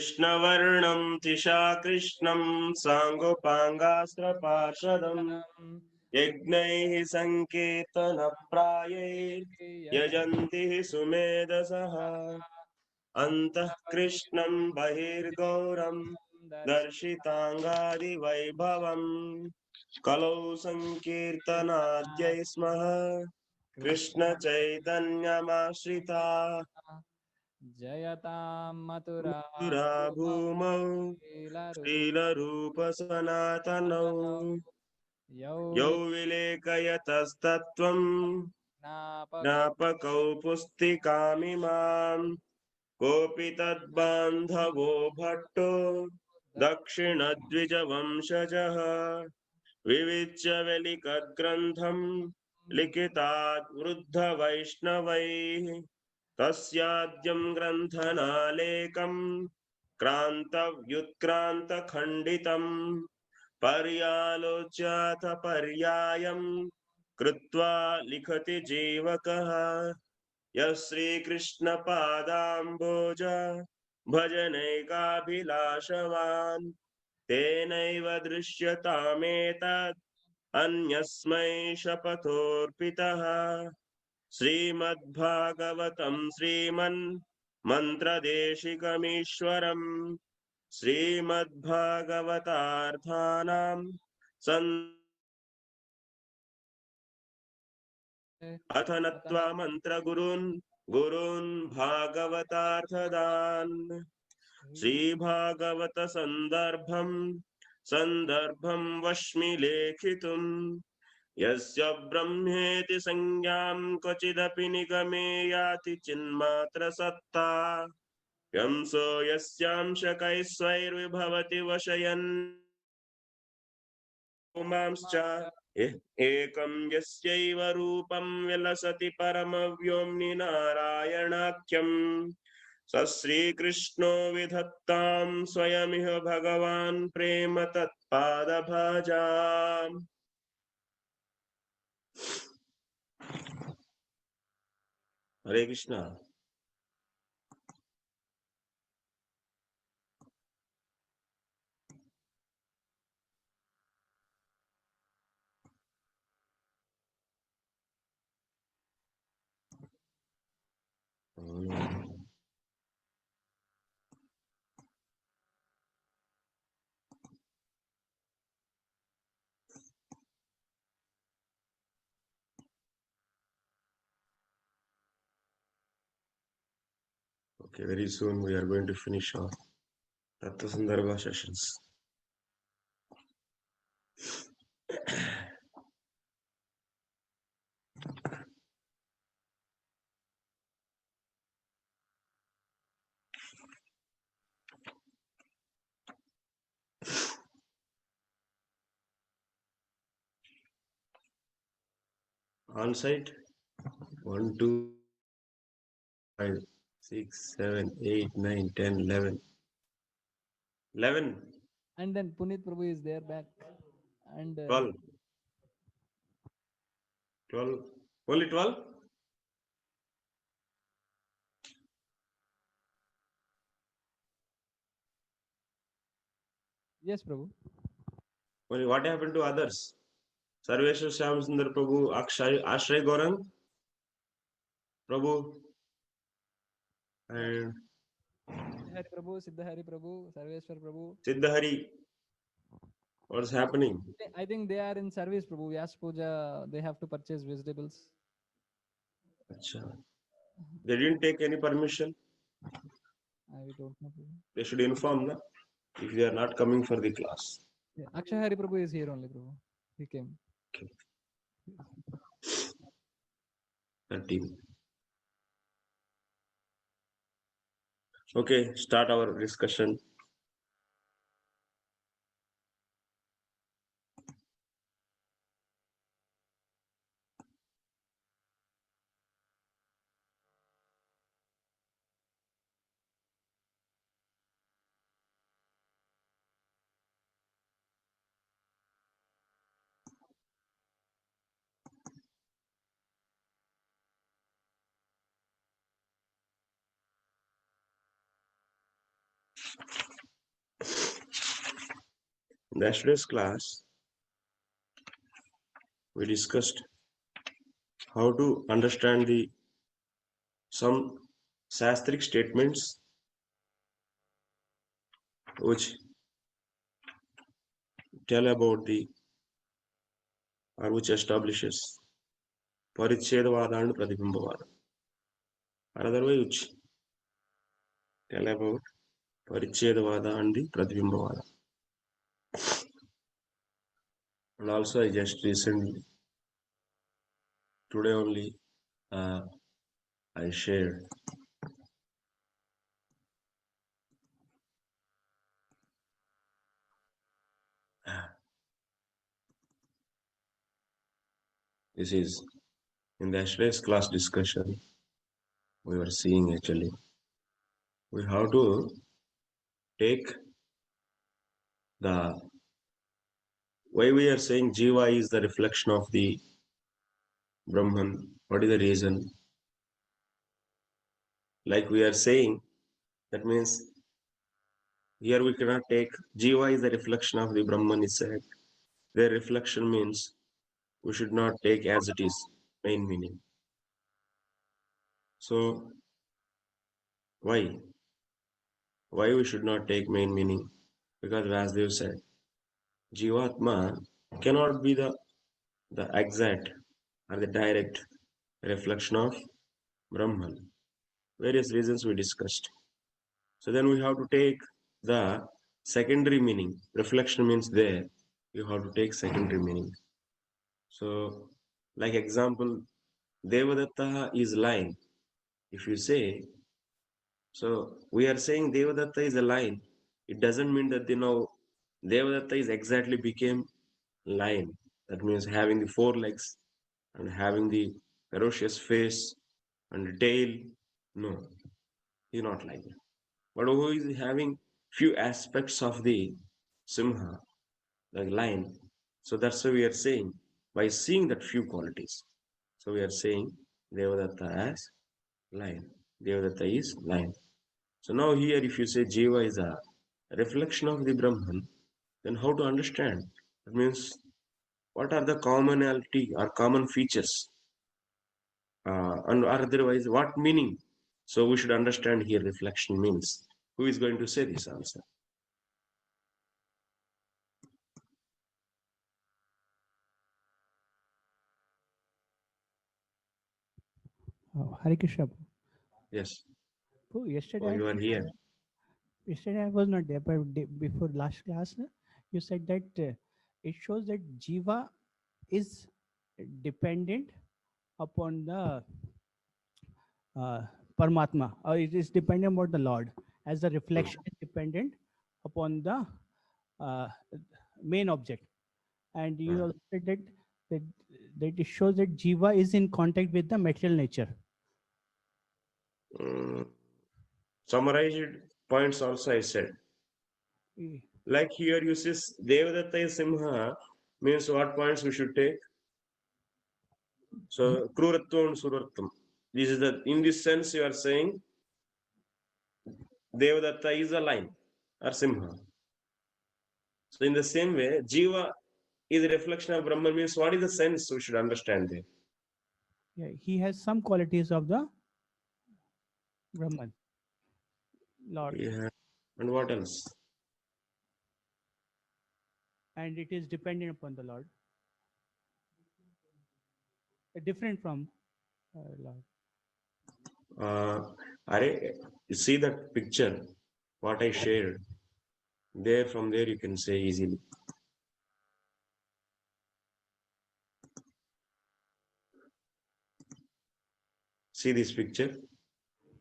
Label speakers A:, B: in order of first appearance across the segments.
A: कृष्णवर्णं तिषा कृष्णं साङ्गोपाङ्गास्त्रपार्षदम् यज्ञैः सङ्कीर्तनप्रायैर्यजन्ति सुमेधसः अन्तः कृष्णं बहिर्गौरं दर्शिताङ्गादिवैभवम् कलौ सङ्कीर्तनाद्यै स्मः कृष्णचैतन्यमाश्रिता
B: जयतां मथुरा
A: भूमौ श्रीलरूपसनातनौ यौ विलेखयतस्तत्त्वं ज्ञापकौ पुस्तिकामिमाम् कोऽपि तद्बान्धवो भट्टो दक्षिणद्विजवंशजः विविच्य वेलिकग्रन्थम् लिखितात् वृद्धवैष्णवैः तस्याद्यं ग्रन्थनालेकम् क्रान्तव्युत्क्रान्तखण्डितम् पर्यालोच्याथ पर्यायम् कृत्वा लिखति जीवकः यः श्रीकृष्णपादाम्बोज भजनैकाभिलाषवान् तेनैव दृश्यतामेतत् अन्यस्मै शपथोऽर्पितः श्रीमद्भागवतं श्रीमन्मन्त्रदेशिकमीश्वरम् श्रीमद्भागवतार्थानां अथ नत्वा मन्त्रगुरून् गुरून् भागवतार्थदान् श्रीभागवत सन्दर्भं वश्मि लेखितुम् यस्य ब्रह्मेति संज्ञां क्वचिदपि निगमे याति चिन्मात्र सत्ता यंसो यस्यांशकैस्वैर्विभवति वशयन् पुमांश्च एकं यस्यैव रूपं विलसति परमव्योम्नि नारायणाख्यम् स श्रीकृष्णो विधत्तां स्वयमिह भगवान् प्रेम तत्पादभाजाम् हरे Krishna. Okay, very soon we are going to finish our Tattva Sandarbha sessions. On site 1, 2, 5, 6, 7, 8, 9, 10, 11. 11.
B: And then Punit Prabhu is there back. And
A: 12. 12. Only 12?
B: yes, Prabhu.
A: Only what happened to others? Sarveshwar Shyam Sundar Prabhu, Ashray Gorang Prabhu, and
B: Hari Prabhu, Siddhari Prabhu, Sarveshwar Prabhu.
A: Siddhari. What's happening?
B: I think they are in service, Prabhu. Vyas Puja, they have to purchase vegetables.
A: Achha. They didn't take any permission.
B: I don't know, Prabhu.
A: They should inform na, if they are not coming for the class.
B: Yeah, Akshay Hari Prabhu is here only, Prabhu. He came.
A: Okay. 13. Okay, start our discussion. In yesterday's class, we discussed how to understand the some Shastric statements which tell about the or which establishes Parichedavada and Pratibimbavada. Or otherwise which tell about Parichedavada and the Pratibimbavada. And also I just recently, today only, I shared this is in the yesterday's class discussion we were seeing actually we have to take the why we are saying Jiva is the reflection of the Brahman. What is the reason? Like we are saying, that means here we cannot take Jiva is the reflection of the Brahman is said. Their reflection means we should not take as it is main meaning. So why? Why we should not take main meaning? Because Vasudev said, Jivatma cannot be the exact or the direct reflection of Brahman. Various reasons we discussed. So then we have to take the secondary meaning. Reflection means there. You have to take secondary meaning. So, like example, Devadatta is line. If you say, so we are saying Devadatta is a line. It doesn't mean that Devadatta is exactly became lion. That means having the four legs and having the ferocious face and the tail. No, he's not like that. But who is having few aspects of the Simha, the lion. So that's why we are saying by seeing that few qualities. So we are saying Devadatta as lion. Devadatta is lion. So now here if you say Jiva is a reflection of the Brahman, then how to understand? That means what are the commonality or common features? And or otherwise what meaning? So we should understand here reflection means. Who is going to say this answer?
B: Oh, Hare Krishna.
A: Yes.
B: Oh,
A: Oh, you are here.
B: yesterday I was not there, but before last class, you said that it shows that Jiva is dependent upon the Paramatma, or it is dependent upon the Lord, as the reflection is dependent upon the uh, main object. And you also said that, that it shows that Jiva is in contact with the material nature.
A: Summarized points also I said. Like here you see Devadatta is Simha means what points we should take? So Kruratvam and Suratvam. This is the in this sense you are saying Devadatta is a lion or Simha. So in the same way, Jiva is a reflection of Brahman means what is the sense we should understand there?
B: Yeah, he has some qualities of the Brahman, Lord,
A: Yeah. And what else?
B: and it is dependent upon the Lord, different from Lord.
A: You see that picture, what I shared. There, from there, you can say easily. See this picture.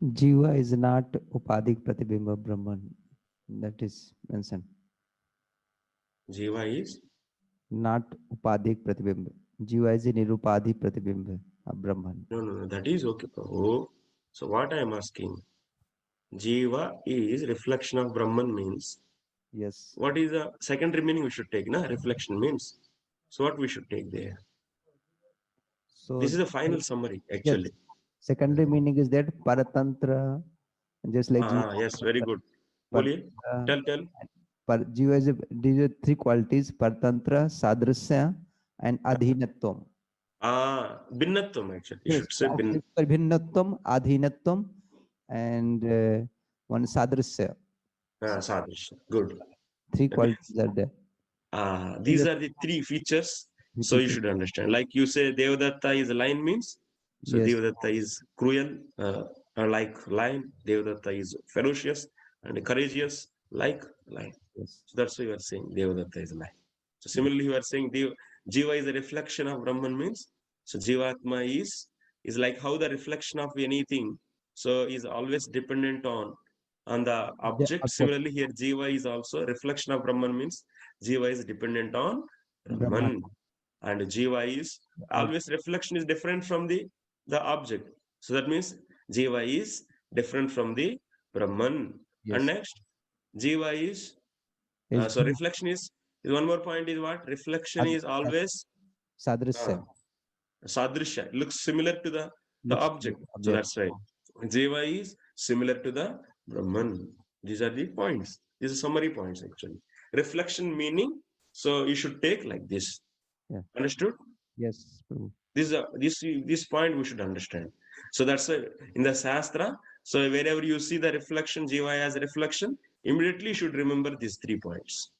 C: Jiva is not Upadik Pratibimba Brahman. That is mentioned.
A: Jiva is
C: Not Upadik Pratibimba. Jiva is a Nirupadi Pratibimba of Brahman.
A: no. That is okay. Oh, so what I am asking, Jiva is reflection of Brahman means.
C: Yes.
A: What is the secondary meaning we should take? Na reflection means. So what we should take there?
C: So
A: This is the final summary
C: yes.
A: actually.
C: Secondary meaning is that Paratantra, just like Jiva.
A: Yes, very good. बोलिए,
C: Partantra,
A: tell.
C: Jiva is these are three qualities: Partantra, Sadrisya, and Adhinatvam.
A: Binnatvam actually. You
C: Yes,
A: should say bin.
C: Bhinnatvam, Adhinatvam, and one Sadrisya.
A: Sadrish. Good.
C: Three
A: That means
C: qualities are there.
A: these are the three features. So you should understand. Like you say, Devadatta is a lion means. So
C: Yes,
A: Devadatta is cruel, like lion. Devadatta is ferocious and courageous, like lion.
C: yes,
A: So that's why you are saying Devadatta is a lion. So similarly, you are saying Jiva is a reflection of Brahman means. So Jivatma is like how the reflection of anything. So is always dependent on the
C: the
A: object.
C: object,
A: Similarly, here Jiva is also a reflection of Brahman means Jiva is dependent on
C: Brahman,
A: Brahman, and Jiva is always reflection is different from the object. So that means Jiva is different from the Brahman. And
C: yes,
A: next, Jiva is
C: is
A: so reflection is one more point is what? Reflection is always uh,
C: Sadrisya,
A: sadrisha, looks similar to the
C: looks
A: object. So
C: object.
A: that's right. Jiva is similar to the Brahman. These are the points. These are summary points actually. Reflection meaning, so you should take like this.
C: Yeah.
A: Understood?
C: Yes, Prabhu.
A: This point we should understand. So that's why in the Shastra, so wherever you see the reflection, Jiva as a reflection, immediately you should remember these 3 points.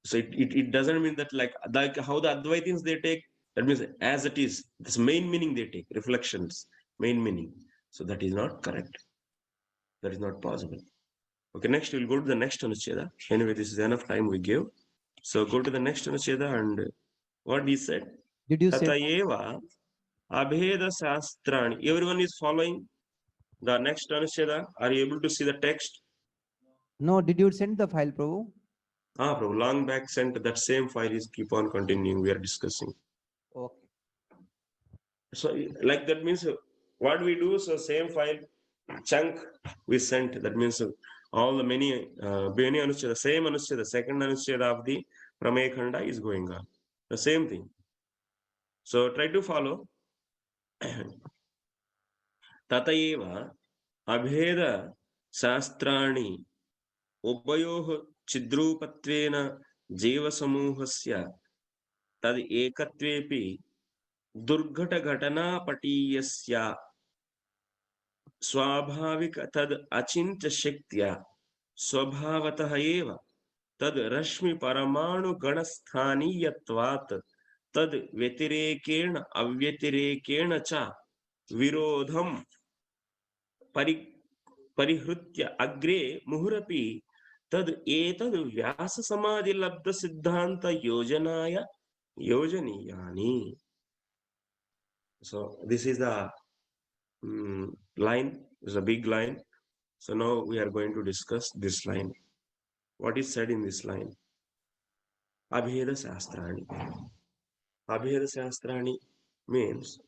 A: So it doesn't mean that like how the Advaitins they take, that means as it is, this main meaning they take, reflections, main meaning. So that is not correct. That is not possible. Okay, next we'll go to the next Anucheda. Anyway, this is enough time we give. So go to the next Anucheda and what he said.
C: Did you say
A: Tatayeva Abheda Shastrani. Everyone is following the next Anucheda. Are you able to see the text?
C: no? Did you send the file, Prabhu?
A: Bro, long back sent that same file is keep on continuing. We are discussing.
C: Okay.
A: So like that means what we do, so same file chunk we sent. That means all the many Anucheda, same Anucheda, second Anucheda of the Pramay Khanda is going on. The same thing. So try to follow. Tatayeva Abheda Shastrani उभयोः छिद्रूपत्वेन जीवसमूहस्य तद् एकत्वेपि दुर्घटघटनापटीयस्य स्वाभाविक तद् अचिन्त्यशक्त्या स्वभावतः एव तद् रश्मिपरमाणुगणस्थानीयत्वात् तद् व्यतिरेकेण अव्यतिरेकेण च विरोधं परिहृत्य अग्रे मुहुरपि तद् एतद् व्याससमाधिलब्धसिद्धान्तयोजनाय योजनीयानि. So this is the line, is a big line. So now we are going to discuss this line. What is said in this line? Abheda Shastrani. Abheda Shastrani means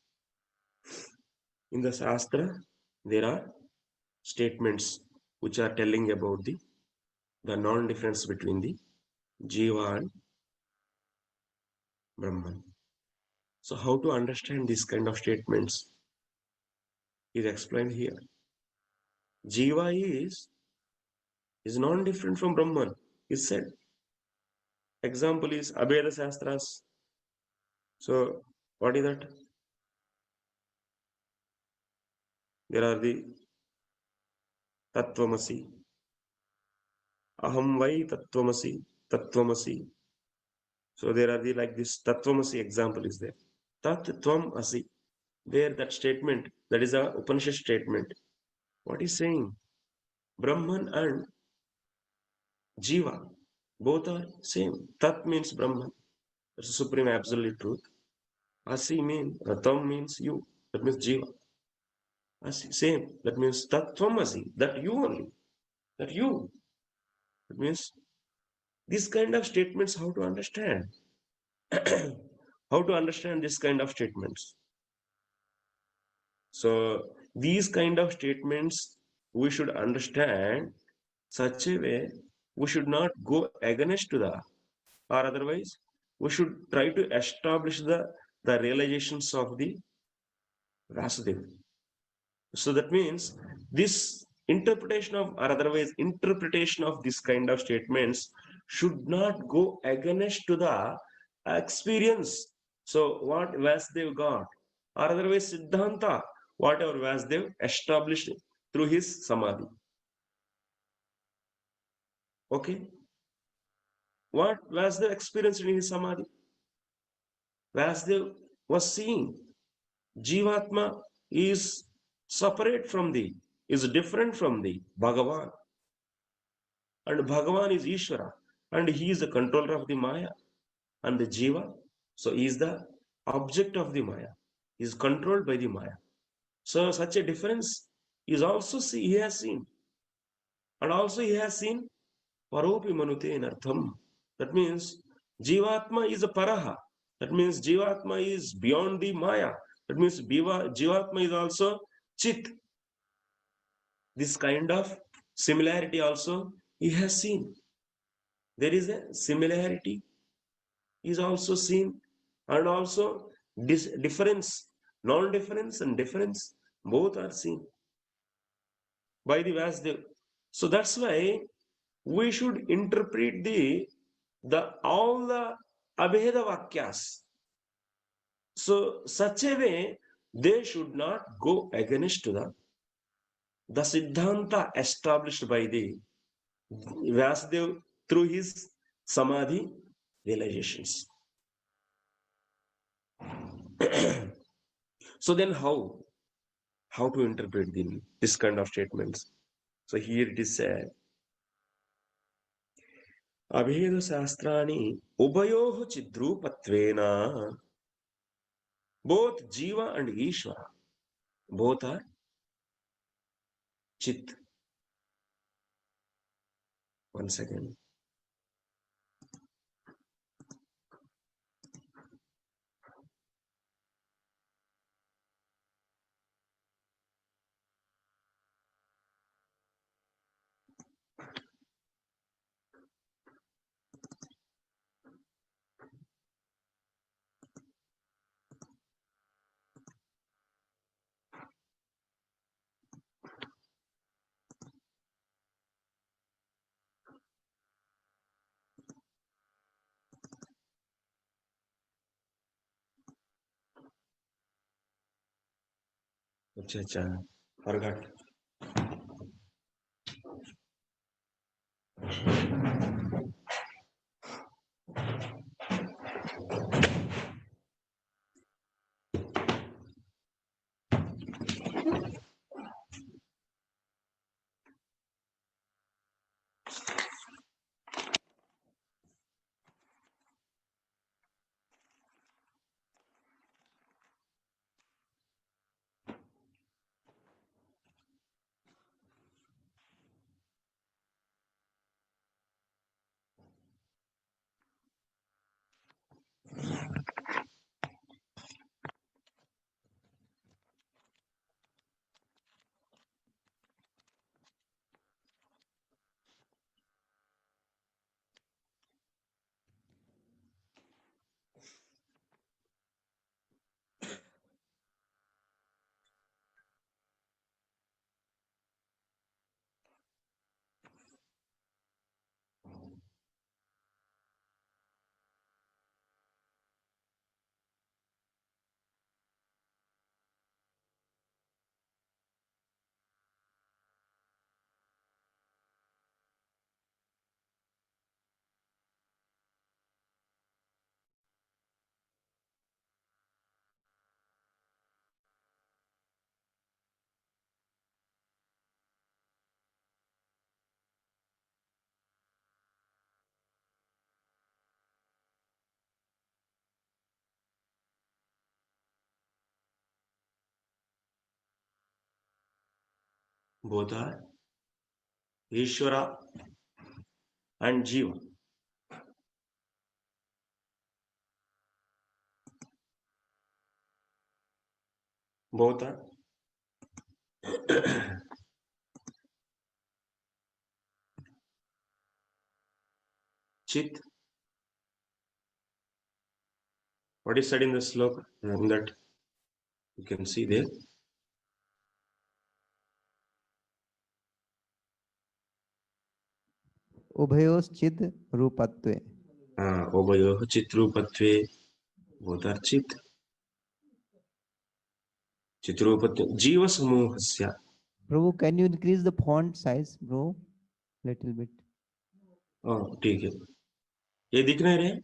A: in the Shastra there are statements which are telling about the non-difference between the Jiva and Brahman. So how to understand this kind of statements is explained here. Jiva is non-different from Brahman, is said. Example is Abheda Shastras. So what is that? There are the Tattvamasi, Aham Vai Tattvamasi, Tattvamasi. So there are the like this Tattvamasi example is there. Tat Tvam Asi. There that statement, that is a Upanishad statement. What is saying? Brahman and Jiva, both are same. Tat means Brahman. That's the supreme absolute truth. Asi means, Tam means you. That means Jiva. Asi, same. That means Tattvam Asi. That you only. That you. That means these kind of statements, how to understand? How to understand this kind of statements? So these kind of statements we should understand such a way we should not go against to the, or otherwise we should try to establish the realizations of the Vasudev. So that means this interpretation of, or otherwise interpretation of this kind of statements should not go against to the experience. So what Vasudev got, or otherwise Siddhanta, whatever Vasudev established through his samadhi. Okay, what Vasudev experienced in his samadhi? Vasudev was seeing Jivatma is separate from the, is different from the Bhagavan. And Bhagavan is Ishvara. And he is the controller of the Maya. And the Jiva, so he is the object of the Maya. He is controlled by the Maya. So such a difference is also he has seen. And also he has seen Paropi Manute in Artham. That means Jivatma is a Paraha. That means Jivatma is beyond the Maya. That means Jivatma is also Chit. This kind of similarity also he has seen. There is a similarity is also seen, and also difference, non-difference and difference, both are seen by the Vasudev. So that's why we should interpret the all the Abheda Vakyas. So such a way they should not go against the Siddhanta established by the Vasudev through his Samadhi realizations. So then how to interpret this kind of statements? So here it is said, Abheda Shastrani Ubayoh Chidrupatvena, both Jiva and Ishvara, both are Chit. One second. Acha, acha. Forgot. Both are Ishvara and Jiva. Both are Chit. What is said in the sloka? And that you can see there.
C: उभयोश्चिद रूपत्वे.
A: उभयोः चित्ररूपत्वे. Both are chit. चित्ररूपत्वे जीवसमूहस्य.
C: Prabhu, can you increase the font size, bro? Little bit.
A: ठीक है. ये दिख नहीं रहे?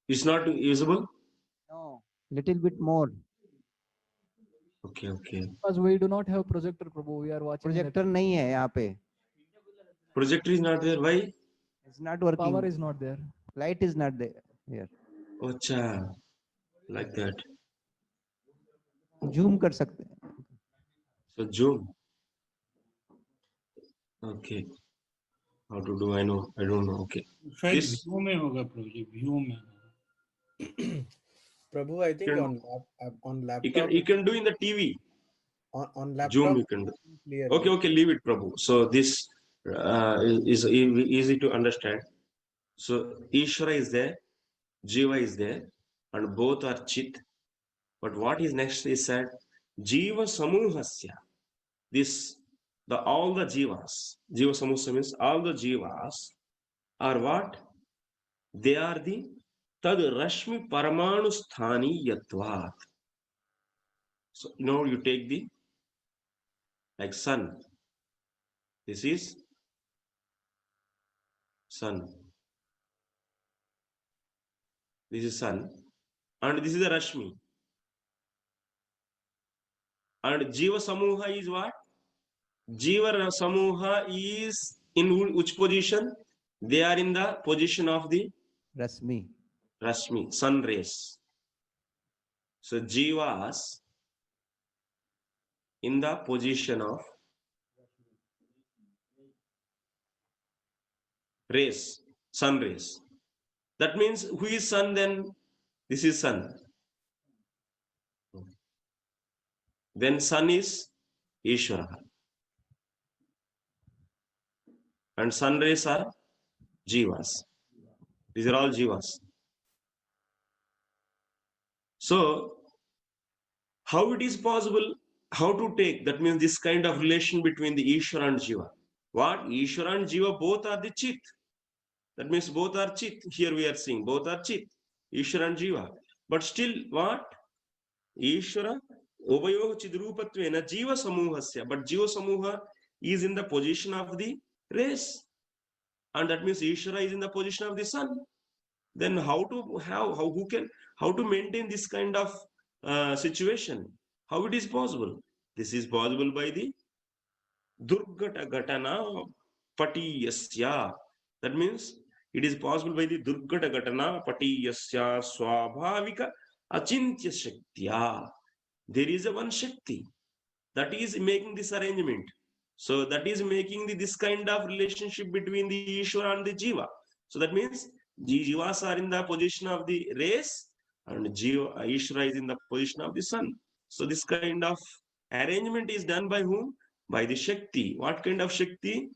A: It's not usable?
C: No. Little bit more.
A: Okay.
D: Because we do not have projector, Prabhu. We are watching.
C: Projector नहीं है यहाँ पे.
A: Projector is not there. Why?
C: It's not working.
D: Power is not there.
C: Light is not there here.
A: अच्छा. Like that.
C: Zoom कर सकते हैं.
A: So zoom. Okay. How to do? I know. I don't know. Okay.
E: शायद
A: This-
E: view में होगा प्रभु जी, view में होगा.
F: Prabhu, I think
A: Can-
F: on
A: You
F: laptop,
A: can do in the TV.
F: on laptop,
A: Zoom you can do.
F: clear.
A: Okay. Leave it, Prabhu. So this is easy to understand. So Ishvara is there, Jiva is there, and both are Chit. But what is next is said, Jiva Samuhasya. All the Jivas, Jiva Samuhasya means all the Jivas are what? They are the Tad Rashmi Paramanu Sthani Yatvat. So now you take the like sun. This is sun. This is sun. And this is the Rashmi. And Jiva Samuha is what? Jiva Samuha is in which position? They are in the position of the
C: Rasmi.
A: Rashmi, sun rays. So Jivas in the position of rays, sun rays. That means who is sun then? This is sun. Then sun is Ishvara. And sun rays are Jivas. These are all Jivas. So, how it is possible? How to take? That means this kind of relation between the Ishvara and Jiva. What? Ishvara and Jiva both are the Chit. That means both are Chit. Here we are seeing both are Chit. Ishvara and Jiva. But still what? Ishvara Ubayoh Chidrupatvena Jiva Samuhasya. But Jiva Samuha is in the position of the race. And that means Ishvara is in the position of the sun. Then how to maintain this kind of situation? How it is possible? This is possible by the Durgata Gatana Patiyasya. That means it is possible by the Durgata Gatana Patiyasya Swabhavika Achintya Shaktya. There is a one Shakti that is making this arrangement. So that is making this kind of relationship between the Ishvara and the Jiva. So that means the Jivas are in the position of the race and Ishvara is in the position of the sun. So this kind of arrangement is done by whom? By the Shakti. What kind of Shakti?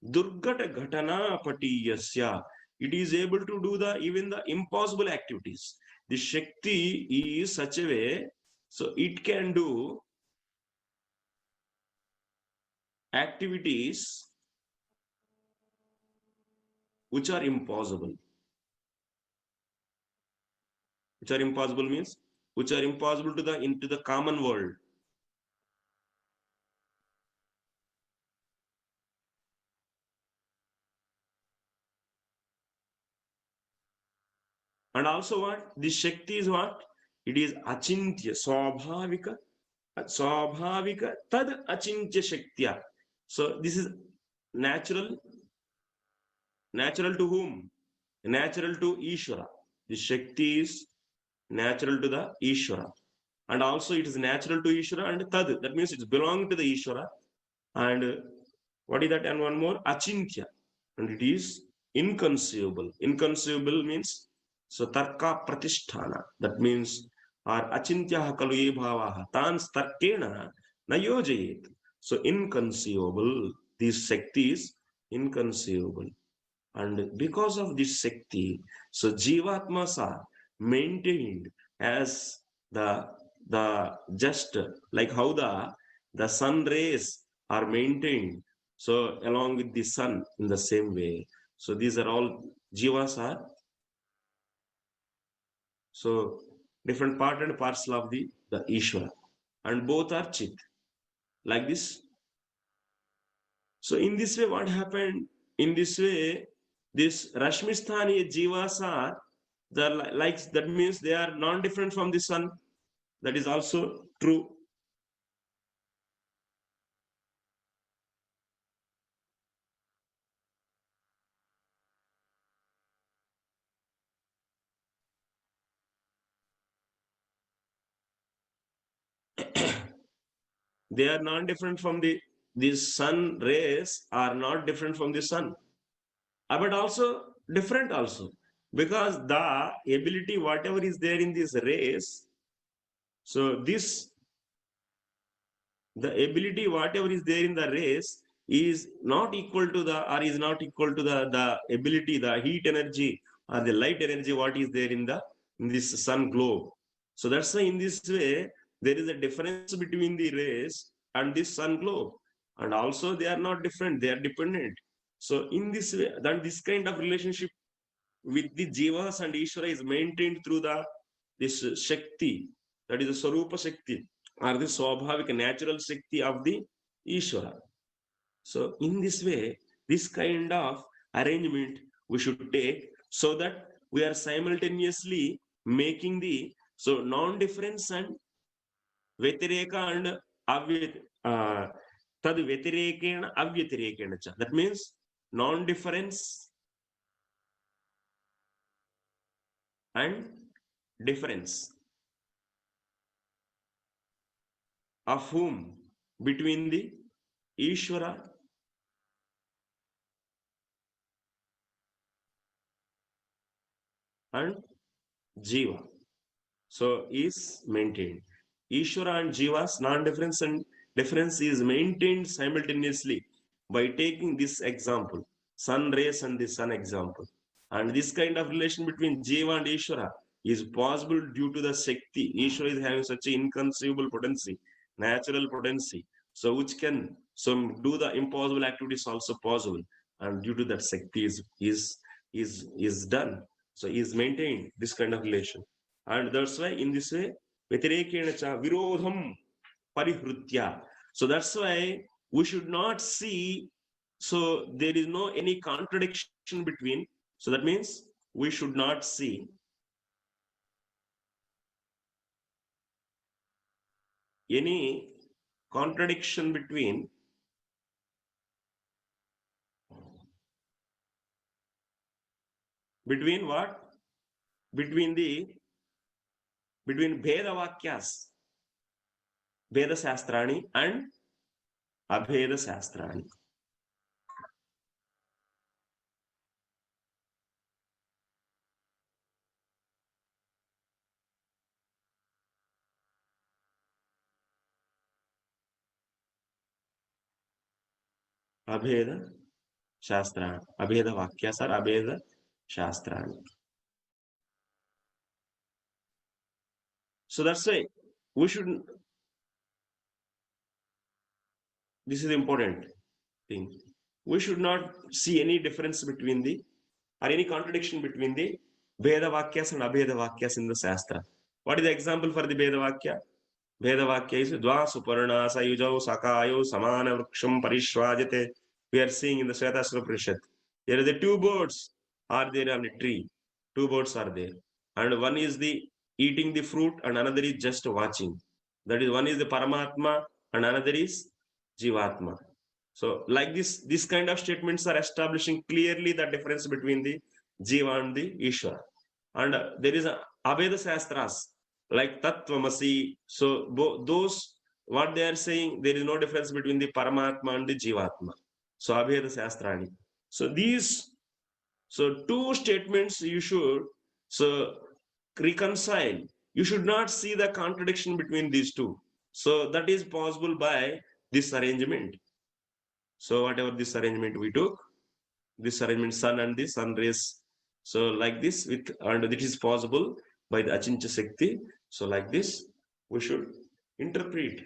A: Durgata Ghatana Patiyasya. It is able to do even the impossible activities. The Shakti is such a way, so it can do activities which are impossible. Which are impossible means which are impossible to into the common world. And also what? This Shakti is what? It is achintya, swabhavika, tad achintya shaktya. So this is natural. Natural to whom? Natural to Ishvara. The Shakti is natural to the Ishvara. And also it is natural to Ishvara and tad. That means it's belong to the Ishvara. And what is that? And one more, achintya. And it is inconceivable. Inconceivable means so tarka pratisthana. That means or achintya kalu bhavaha tans tarkena na yojayet. So inconceivable. This Shakti is inconceivable. And because of this Shakti, so Jivatmas are maintained as the just like how the sun rays are maintained. So along with the sun in the same way. So these are all jivas are so different part and parcel of the Ishvara, and both are chit, like this. So in this way, what happened? In this way, this Rashmisthani jivas are the like that means they are non-different from the sun. That is also true. They are non-different from the sun rays are not different from the sun, but also different also, because the ability whatever is there in these rays, so this the ability whatever is there in the rays is not equal to the or is not equal to the ability, the heat energy or the light energy what is there in this sun globe. So that's why in this way there is a difference between the rays and this sun globe, and also they are not different, they are dependent. So in this way, then this kind of relationship with the jivas and Ishvara is maintained through this Shakti, that is the Swarupa Shakti, or the Swabhavika natural Shakti of the Ishvara. So in this way, this kind of arrangement we should take, so that we are simultaneously making the non-difference and Vyatireka and Tad Vyatirekena Avyatirekena. That means non-difference and difference of whom? Between the Ishvara and Jiva. So is maintained. Ishvara and Jiva's non-difference and difference is maintained simultaneously by taking this example, sun rays and the sun example. And this kind of relation between Jiva and Ishvara is possible due to the Shakti. Ishvara is having such an inconceivable potency, natural potency, so which can do the impossible activities also possible. And due to that Shakti is done. So is maintained this kind of relation. And that's why in this way, Vyatirekena cha virodham parihrutya. So that's why we should not see, so there is no any contradiction between, so that means we should not see any contradiction between what? Between Bheda Vakyas, Veda Shastrani and Abheda Shastrani. Abheda Shastrani, Abheda Vakyas or Abheda Shastrani. So that's why we should, this is important thing. We should not see any difference between or any contradiction between the Veda Vakyas and Abheda Vakyas in the Shastra. What is the example for the Veda Vakya? Veda Vakya is Dva Suparna Sayujau Sakayo Samana Vruksham Parishwajate. We are seeing in the Svetasura Prishad. There are the two birds are there on a tree. Two birds are there. And one is the eating the fruit and another is just watching. That is, one is the Paramatma and another is Jivatma. So like this kind of statements are establishing clearly the difference between the Jiva and the Ishvara. And there is a Aveda Shastras like Tattvamasi. So those, what they are saying, there is no difference between the Paramatma and the Jivatma. So Aveda Shastrani. So these, so two statements you should reconcile. You should not see the contradiction between these two. So that is possible by this arrangement. So whatever this arrangement we took, this arrangement sun and the sun rays. So like this with, and it is possible by the Achincha Shakti. So like this, we should interpret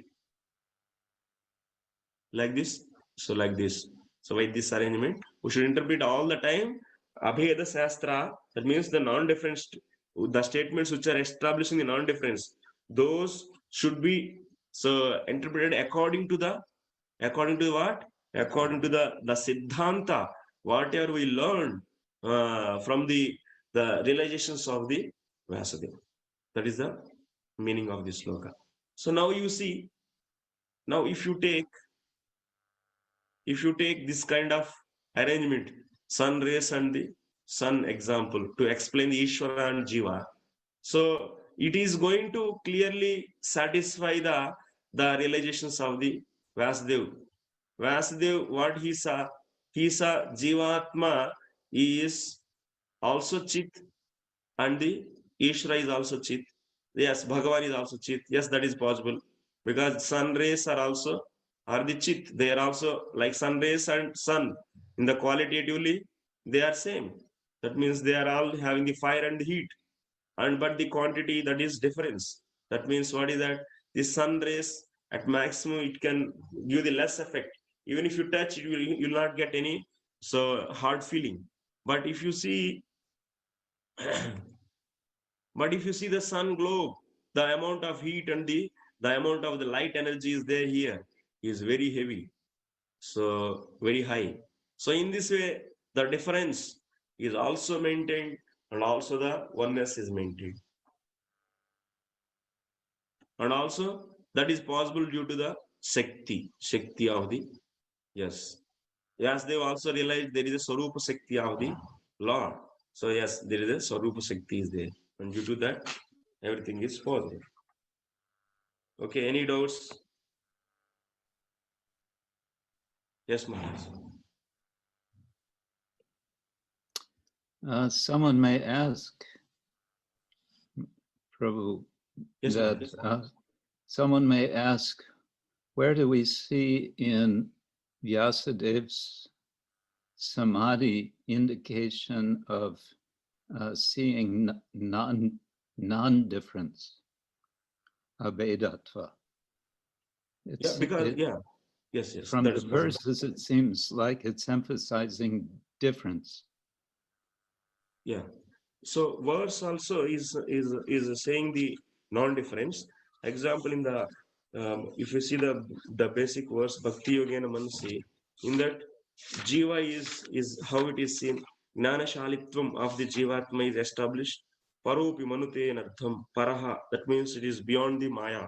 A: like this. So like this. So by this arrangement, we should interpret all the time Abheda Shastra, that means the non-difference, the statements which are establishing the non-difference, those should be so interpreted according to what? According to the Siddhanta, whatever we learned from the realizations of the Vyasadeva. That is the meaning of this sloka. So now you see, now if you take this kind of arrangement, sun rays and the sun example to explain the Ishvara and Jiva, so it is going to clearly satisfy the realizations of the Vasudev. Vasudev, what he saw Jivatma is also Chit and the Ishvara is also Chit. Yes, Bhagavan is also Chit. Yes, that is possible because sun rays are the Chit. They are also like sun rays and sun in the qualitatively they are same. That means they are all having the fire and the heat, and but the quantity that is difference. That means what is that? The sun rays at maximum it can give the less effect. Even if you touch, you will not get any so hard feeling. But if you see But if you see the sun globe, the amount of heat and the amount of the light energy is there here is very heavy, so very high. So in this way, the difference is also maintained and also the oneness is maintained. And also that is possible due to the Shakti of the, yes. Yes, they also realized there is a Sarupa Shakti of the Lord. So yes, there is a Sarupa Shakti is there. And due to that, everything is positive. Okay, any doubts? Yes, Maharaj.
G: Someone may ask, Prabhu,
A: Yes,
G: that
A: Maharaj.
G: someone may ask, where do we see in Vyasadev's samadhi indication of seeing non-difference, abhedatva?
A: Yeah, because yeah, yes,
G: From
A: that
G: the
A: is possible.
G: verses, it seems like it's emphasizing difference.
A: Yeah. So verse also is saying the non-difference. Example in the if you see the basic verse Bhakti Yogena Manasi, in that Jiva is how it is seen. Gnana Shalitvam of the Jivatma is established. Paropi Manute Nardham Paraha. That means it is beyond the Maya.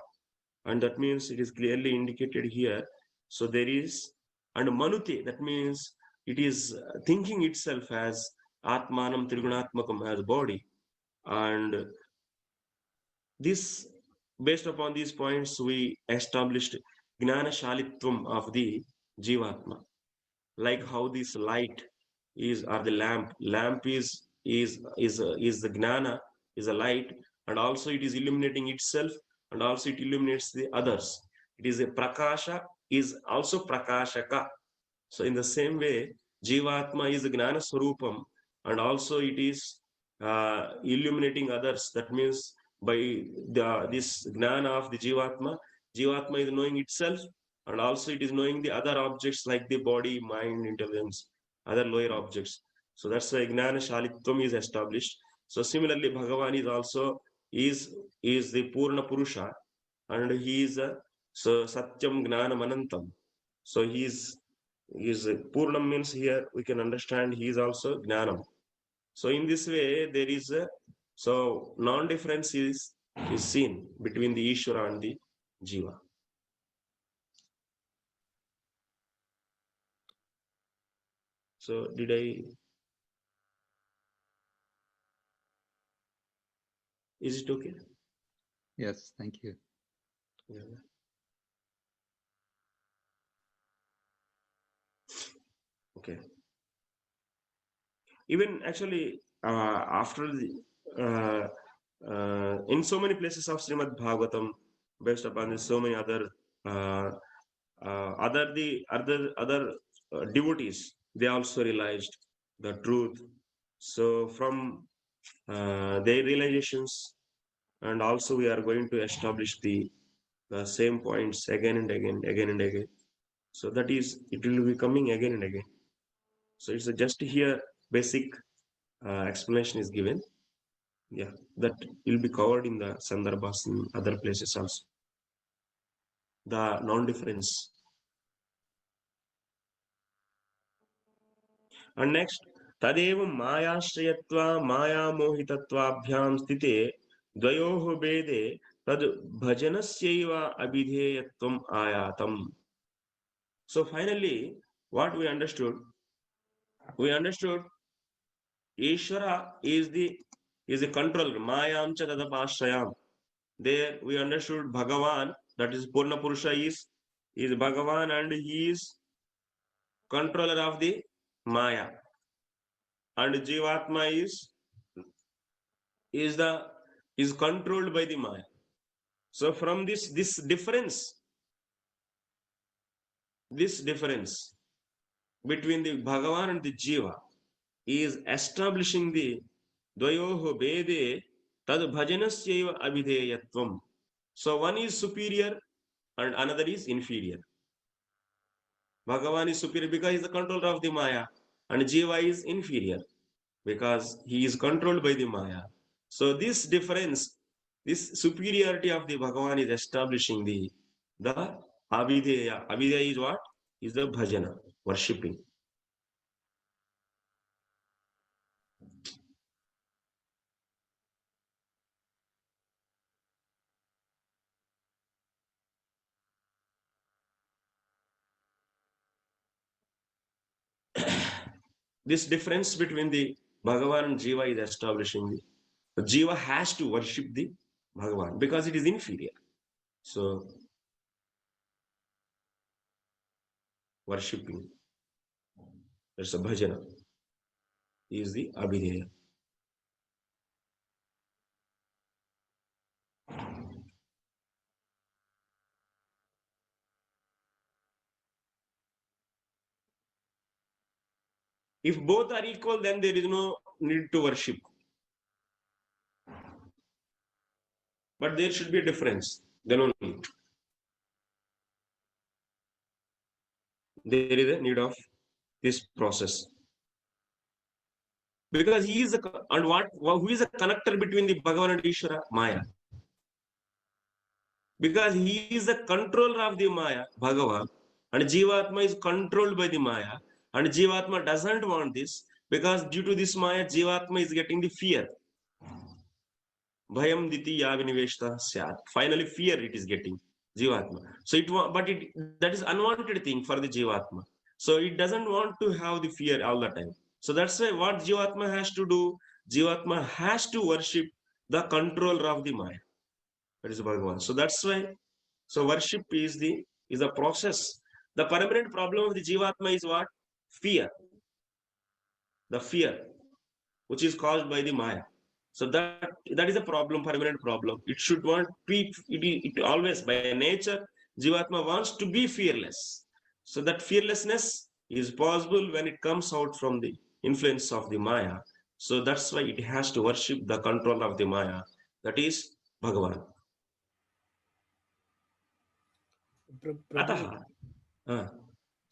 A: And that means it is clearly indicated here. So there is, and Manute, that means it is thinking itself as Atmanam Trigunatmakam as body. And this, based upon these points, we established Gnana Shalitvam of the Jivatma, like how this light is, or the lamp is the Gnana, is a light, and also it is illuminating itself, and also it illuminates the others. It is a Prakasha, is also Prakashaka. So in the same way, Jivatma is Gnana Swarupam, and also it is illuminating others. That means by this Gnana of the Jivatma is knowing itself, and also it is knowing the other objects like the body, mind, intelligence, other lower objects. So that's why Gnana Shalitvam is established. So similarly, Bhagavan is also is the Purna Purusha, and he is so Satyam Gnanam Anantam. So he is Purnam means here we can understand he is also Gnanam. So in this way there is a so non-difference is seen between the Ishvara and the Jiva. So did I? Is it okay?
G: Yes, thank you.
A: Yeah. Okay. Even actually after the in so many places of Srimad Bhagavatam, based upon this, so many other uh, other devotees, they also realized the truth. So from their realizations, and also we are going to establish the same points again and again. So that is, it will be coming again and again. So it's just here basic explanation is given. Yeah, that will be covered in the Sandarbhas in other places also. The non-difference. And next, tadev mayashrayatva maya mohitattvabhyam sthite dvayoh bede tad bhajanasyaiva abhidheyatvam ayatam. So finally, what we understood? We understood Ishvara is the controller. Mayam cha tadapashrayam. There we understood Bhagavan, that is Purna Purusha is Bhagavan, and he is controller of the Maya. And Jivatma is the is controlled by the Maya. So from this difference between the Bhagavan and the Jiva is establishing the Dvayoho Bede Tad Bhajanasyaiva Abhideyatvam. So one is superior and another is inferior. Bhagavan is superior because he is the controller of the Maya, and Jiva is inferior because he is controlled by the Maya. So this difference, this superiority of the Bhagavan is establishing the Abhideya. Abhideya is what? Is the bhajana, worshipping. This difference between the Bhagavan and Jiva is establishing the Jiva has to worship the Bhagavan because it is inferior. So worshipping, that's a bhajana, is the Abhideya. If both are equal, then there is no need to worship. But there should be a difference. Then only there is a need of this process. Because he is who is a connector between the Bhagavan and Ishvara? Maya. Because he is the controller of the Maya, Bhagavan, and Jivatma is controlled by the Maya, and Jivatma doesn't want this because due to this Maya, Jivatma is getting the fear. Bhayam diti yaviniveshta syat. Finally, fear it is getting Jivatma. So that is unwanted thing for the Jivatma. So it doesn't want to have the fear all the time. So that's why what Jivatma has to do, Jivatma has to worship the controller of the Maya. That is Bhagavan. So that's why. So worship is a process. The permanent problem of the Jivatma is what? Fear. The fear, which is caused by the Maya. So that is a problem, permanent problem. It should want it always by nature, Jivatma wants to be fearless. So that fearlessness is possible when it comes out from the influence of the Maya. So that's why it has to worship the control of the Maya. That is Bhagavan.
F: Prabhu,
A: Ataha.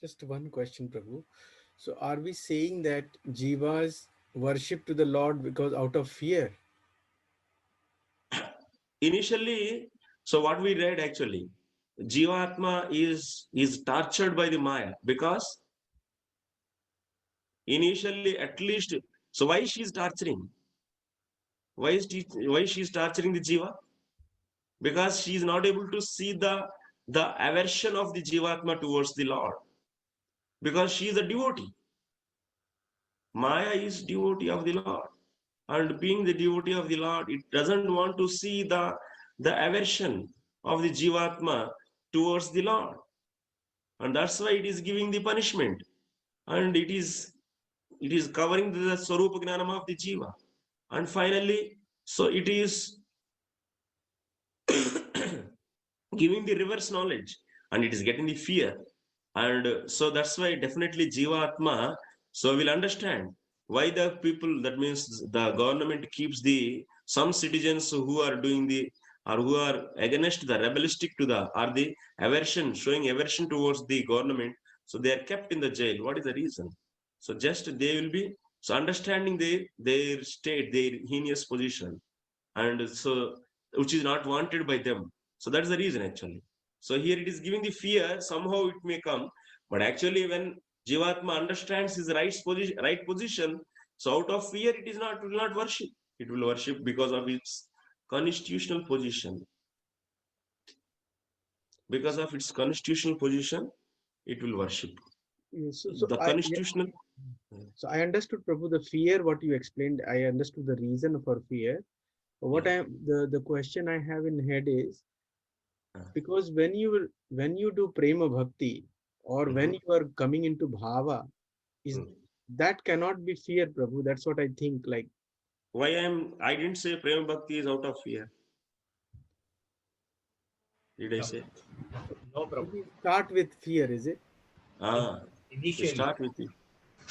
F: just one question, Prabhu. So are we saying that jivas worship to the Lord because out of fear?
A: Initially, so what we read actually, Jivatma is tortured by the Maya because initially at least, so why she is torturing? Why she is torturing the Jiva? Because she is not able to see the aversion of the Jivatma towards the Lord. Because she is a devotee. Maya is devotee of the Lord. And being the devotee of the Lord, it doesn't want to see the aversion of the Jivatma towards the Lord. And that's why it is giving the punishment. And it is covering the Swarupa Gnanam of the Jiva. And finally, so it is giving the reverse knowledge and it is getting the fear. And so that's why definitely Jiva Atma, so we'll understand why the people, that means the government keeps some citizens who are doing or who are against the rebellistic to or the aversion, showing aversion towards the government. So they are kept in the jail. What is the reason? So just they will be So understanding their state, their heinous position, and so which is not wanted by them. So that's the reason actually. So here it is giving the fear, somehow it may come, but actually when Jivatma understands his right position, so out of fear it will not worship. It will worship because of its constitutional position. Because of its constitutional position, it will worship.
F: Yes,
A: The constitutional.
F: so I understood, Prabhu, the fear, what you explained. I understood the reason for fear. What
A: Yeah.
F: the question I have in head is,
A: Uh,
F: because when you do prema bhakti, or when
A: Mhm.
F: you are coming into bhava, is
A: Mm.
F: that cannot be fear, Prabhu. That's what I think. Like,
A: Why I didn't say Prema Bhakti is out of fear. Did I
H: No,
A: say?
H: no,
F: it
H: Prabhu.
F: will start with fear, is it?
A: Ah, you
H: Initially,
A: start with it.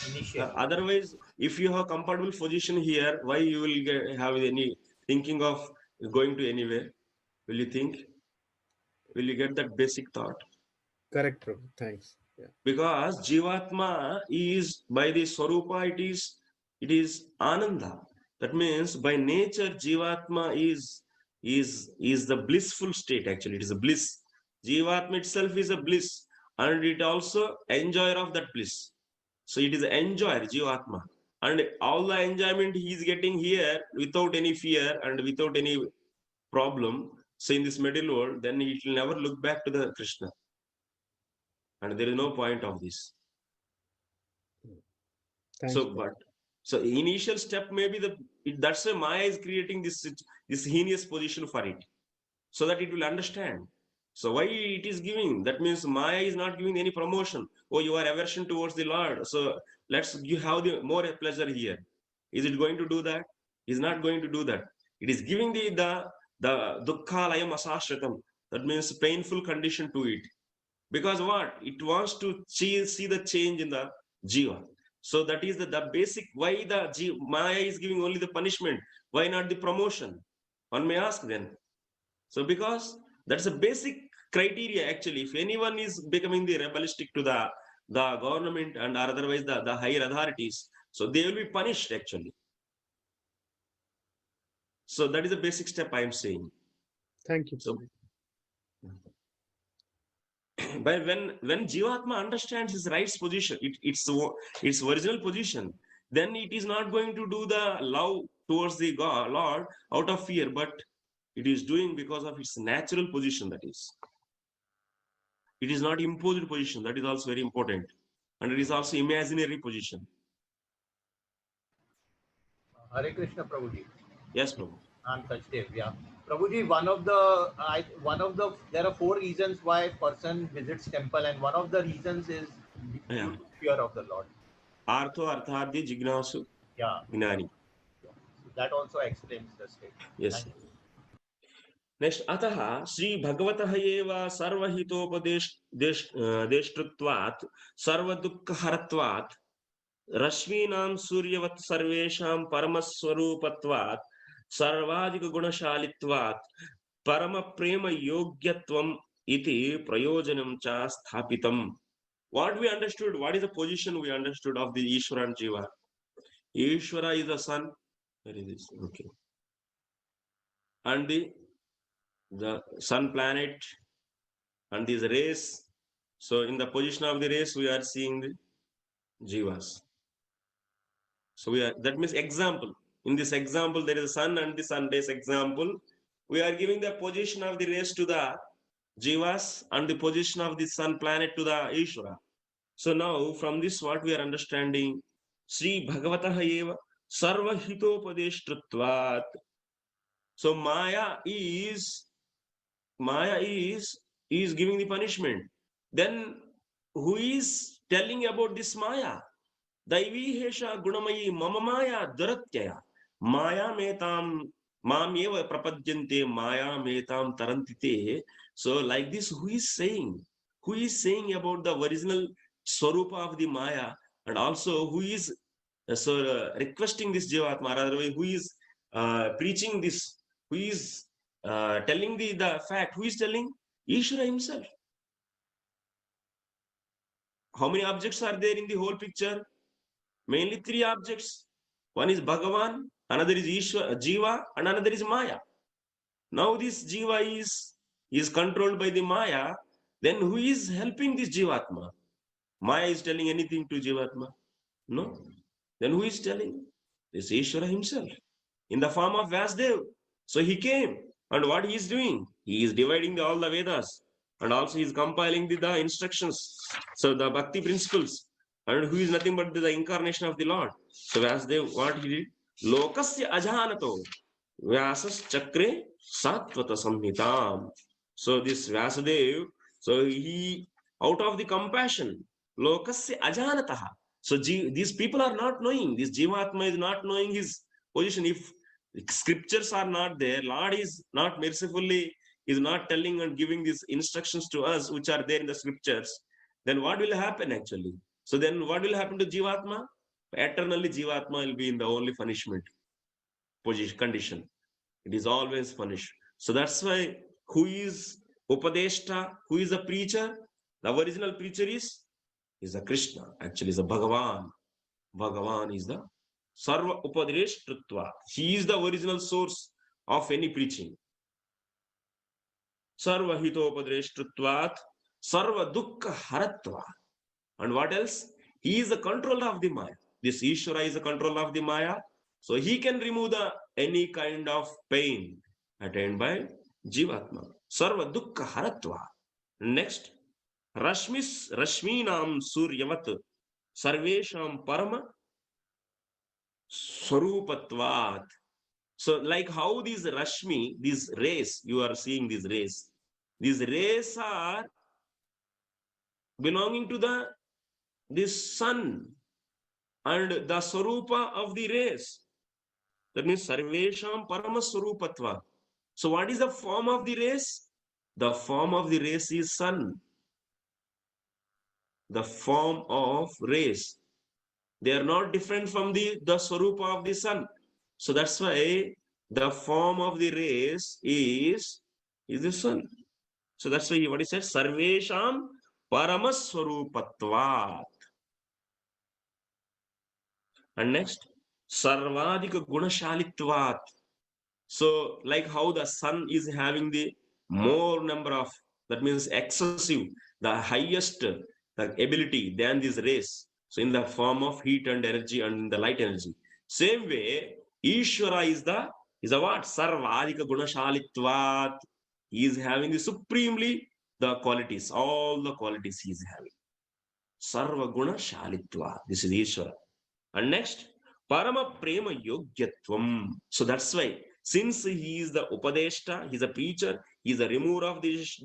H: initially.
A: Otherwise, if you have comfortable position here, why you will have any thinking of going to anywhere? Will you think? Will you get that basic thought?
F: Correct, Prabhu. Thanks. Yeah.
A: Because Jivatma is by the Swarupa, it is Ananda. That means by nature Jivatma is the blissful state. Actually, it is a bliss. Jivatma itself is a bliss, and it also enjoyer of that bliss. So it is enjoyer, Jivatma. And all the enjoyment he is getting here without any fear and without any problem. So in this middle world, then it will never look back to the Krishna. And there is no point of this.
F: Thanks,
A: So,
F: Prabhu.
A: but so initial step may be that's why Maya is creating this heinous position for it, so that it will understand. So why it is giving? That means Maya is not giving any promotion. Oh, you are aversion towards the Lord. So you have the more pleasure here. Is it going to do that? Is not going to do that. It is giving the dukkhalayam asashratam. That means painful condition to it. Because what? It wants to see the change in the jiva. So that is the basic why the Maya is giving only the punishment. Why not the promotion? One may ask then. So because that's a basic criteria actually. If anyone is becoming the rebellistic to the government and or otherwise the higher authorities, so they will be punished actually. So that is the basic step I am saying.
F: Thank you,
A: So
F: Prabhu.
A: but when Jivatma understands his right's position, its original position, then it is not going to do the love towards the God, Lord out of fear, but it is doing because of its natural position. That is, it is not imposed position. That is also very important, and it is also imaginary position.
H: Hare Krishna, Prabhuji.
A: Yes, Prabhu.
H: I'm Sachdev. Yeah, Prabhuji. There are four reasons why a person visits temple, and one of the reasons is due
A: Yeah.
H: to fear of the Lord.
A: Artho arthadhi jignasu
H: Yeah,
A: gnani.
H: so that also explains the statement.
A: Yes.
H: Thank you.
A: Next अतः श्री भगवतः एव सर्वहितोपदेष्टृत्वात् सर्वदुःखहरत्वात् रश्मीनां सूर्यवत् सर्वेषां परमस्वरूपत्वात् सर्वाधिकगुणशालित्वात् परमप्रेमयोग्यत्वम् इति प्रयोजनं च स्थापितम्. What we understood, what is the position we understood of the Ishvara and Jiva? Ishvara is the sun. Where is this? Okay. And the sun planet and these rays. So in the position of the rays, we are seeing the jivas. So that means example. In this example, there is a sun and the sun rays example. We are giving the position of the rays to the jivas and the position of the sun planet to the Ishvara. So now from this, what we are understanding, Sri Bhagavatah eva sarva hitopadeshtratvat. So Maya is giving the punishment. Then who is telling about this Maya? Daivi hesha gunamayi mama Maya daratyaya. Maya metam mam eva prapadyante Maya metam tarantite. So like this, who is saying? Who is saying about the original swarupa of the Maya, and also who is requesting this Jivatma, rather who is preaching this, who is telling the fact, who is telling? Ishvara himself. How many objects are there in the whole picture? Mainly three objects. One is Bhagavan, another is Jiva, and another is Maya. Now this Jiva is controlled by the Maya. Then who is helping this Jivatma? Maya is telling anything to Jivatma? No. Then who is telling? This Ishvara himself in the form of Vyasdev. So he came, and what he is doing? He is dividing all the Vedas, and also he is compiling the instructions. So the Bhakti principles, and who is nothing but the incarnation of the Lord. So Vyasdev, what he did? Lokasya ajanato Vyasas chakre satvata samhitam. So this Vyasadev, so he, out of the compassion, lokasya ajanataha. So these people are not knowing, this Jivatma is not knowing his position. If scriptures are not there, Lord is not mercifully, is not telling and giving these instructions to us, which are there in the scriptures, then what will happen actually? So then what will happen to Jivatma? Eternally Jivatma will be in the only punishment position, condition. It is always punished. So that's why who is Upadeshta, who is a preacher? The original preacher is a Krishna, actually is a Bhagavan. Bhagavan is the Sarva Upadeshtritva. He is the original source of any preaching. Sarva Hitopadeshtritvat, Sarva Dukkha Haratva. And what else? He is the controller of the Maya. This Ishvara is the controller of the Maya. So he can remove any kind of pain attained by Jivatma. Sarva Dukkha Haratva. Next, Rashminam Suryavat Sarvesham Parama Swarupatvat. So, like how these Rashmi, these rays, you are seeing these rays are belonging to this sun and the Swarupa of the rays. That means Sarvesham Paramaswarupatva. So what is the form of the race? The form of the race is sun. The form of race. They are not different from the Swarupa of the sun. So that's why the form of the race is the sun. So that's why what he said, Sarvesham Paramaswarupatva. And next, Sarvadika Gunashalitvat. So, like how the sun is having the more number of, that means excessive, the highest the ability than these rays. So, in the form of heat and energy and the light energy. Same way, Ishvara is a what? Sarvadika Gunashalitvat. He is having the supremely the qualities, all the qualities he is having. Sarva Gunashalitva. This is Ishvara. And next, Parama Prema Yogyatvam. So that's why, since he is the Upadeshta, he is a preacher, he is a remover of this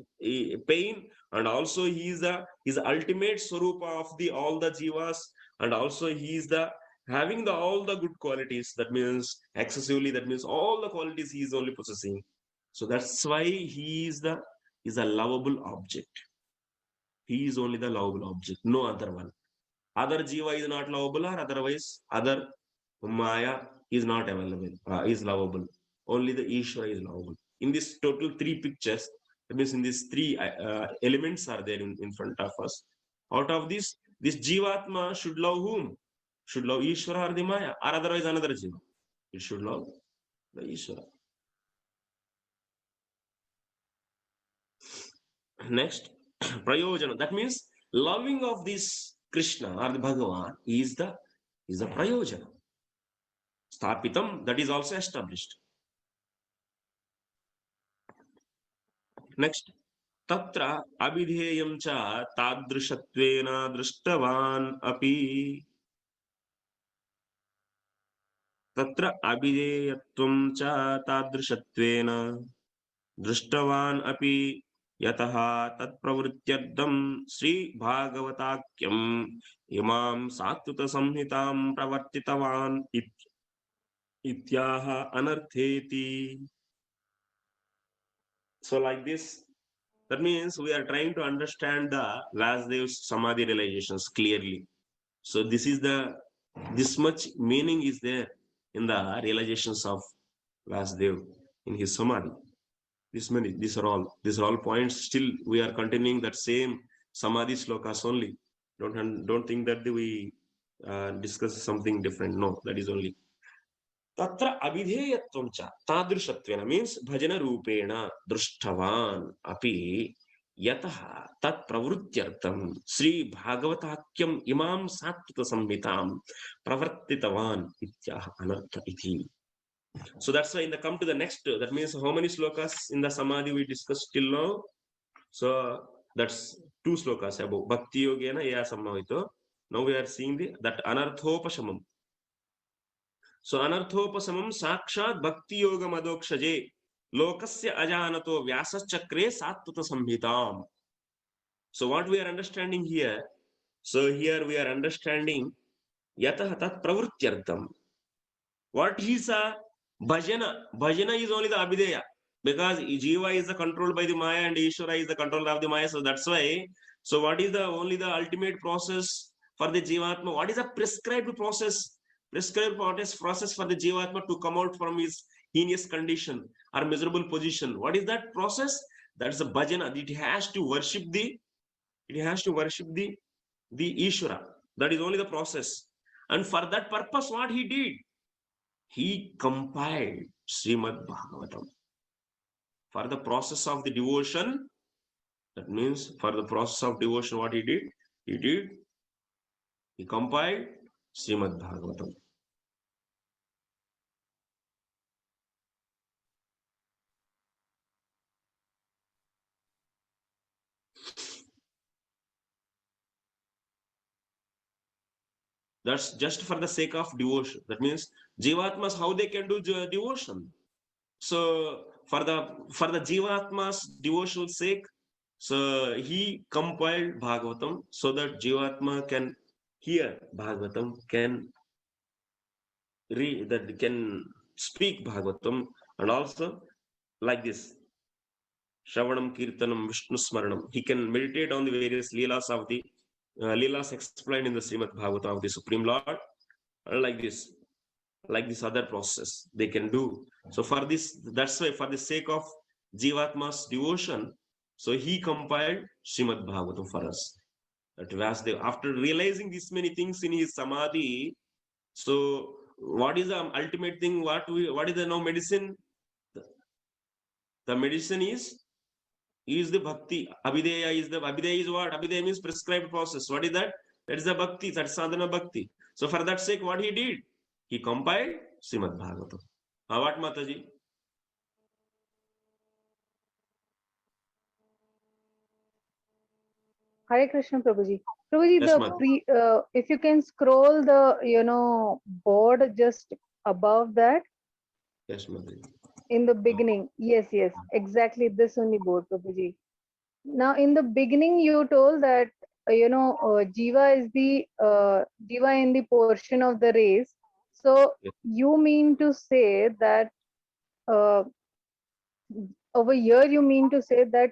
A: pain, and also he is his ultimate Swarupa of all the Jivas, and also he is having all the good qualities. That means excessively, that means all the qualities he is only possessing. So that's why he is a lovable object. He is only the lovable object, no other one. Other Jiva is not lovable, or otherwise other Maya is not available, is lovable. Only the Ishvara is lovable. In this total three pictures, that means in these three elements are there in front of us. Out of this Jivatma should love whom? Should love Ishvara or the Maya, or otherwise another Jiva. It should love the Ishvara. Next, Prayojana. That means loving of this Krishna or the Bhagavan is the Prayojana. Sthapitam, that is also established. Next, Tatra abhidheyam cha tadrishatvena drishtavan api. Tatra abhidheyatvam cha tadrishatvena drishtavan api yataha tat pravrityardam Sri Bhagavatakyam imam sattuta samhitam pravartitavan ityaha anartheti. So like this, that means we are trying to understand the Vyasdev's Samadhi realizations clearly. So this much meaning is there in the realizations of Vyasdev in his Samadhi. These are all points. Still, we are continuing that same Samadhi slokas only. Don't think that we discuss something different. No, that is only. Tatra abhidheyatvam cha tadrishatvena means bhajana rupena drushtavan api yatah tat pravrutyartam Sri Bhagavatakyam imam sattva samhitam pravartitavan ityah anartha iti. So that's why in the come to the next, that means how many slokas in the samadhi we discussed till now? So that's 2 slokas above. Bhakti yogena ya samavito. Now we are seeing that anarthopashamam. So anarthopasamam sakshat bhakti yoga madokshaje lokasya ajanato vyasachakre sattva samhitam. So what we are understanding here? So here we are understanding yatah tat pravrutyartham. What is a bhajana? Bhajana is only the abhideya, because jiva is the controlled by the maya and Ishvara is the controller of the maya. So that's why. So what is the only the ultimate process for the jivatma? What is a prescribed process? Prescribed process for the jivatma to come out from his heinous condition or miserable position. What is that process? That's a bhajana. It has to worship the. It has to worship the Ishvara. That is only the process. And for that purpose, what he did? He compiled Srimad Bhagavatam for the process of the devotion. That means for the process of devotion, what he did? He compiled Srimad Bhagavatam. That's just for the sake of devotion. That means Jivatmas, how they can do devotion. So for the Jivatma's devotional sake, so he compiled Bhagavatam so that Jivatma can hear Bhagavatam, can read, that can speak Bhagavatam, and also like this Shravanam Kirtanam Vishnu Smaranam. He can meditate on the various leelas of the leelas explained in the Srimad Bhagavatam of the Supreme Lord, and like this other process they can do. So for this, that's why for the sake of Jivatma's devotion, so he compiled Srimad Bhagavatam for us. That Vasudev, after realizing these many things in his samadhi, so what is the ultimate thing? What is the now medicine? The medicine is the bhakti. Abhideya is what? Abhideya means prescribed process. What is that? That is the bhakti, that's sadhana bhakti. So for that sake, what he did? He compiled Srimad Bhagavatam. What, Mataji?
I: Hare Krishna, Prabhuji. Prabhuji,
A: Yes, Mataji.
I: if you can scroll the board just above that.
A: Yes, Mataji.
I: In the beginning, yes, exactly this only board, Prabhuji. Now, in the beginning, you told that Jiva is the Jiva in the portion of the race. So
A: Yes.
I: you mean to say that over here you mean to say that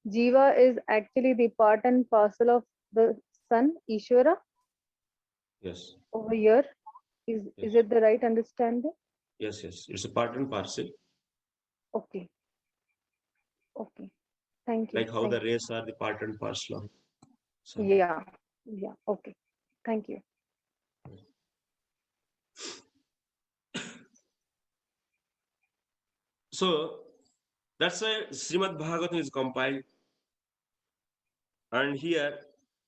I: Jiva is actually the part and parcel of the Sun, Ishvara?
A: Yes.
I: Over here, is it the right understanding?
A: Yes. It's a part and parcel.
I: Okay. Thank you.
A: Like how the rays are the part and parcel of sun.
I: Yeah. Okay. Thank you.
A: So that's why Srimad Bhagavatam is compiled. And here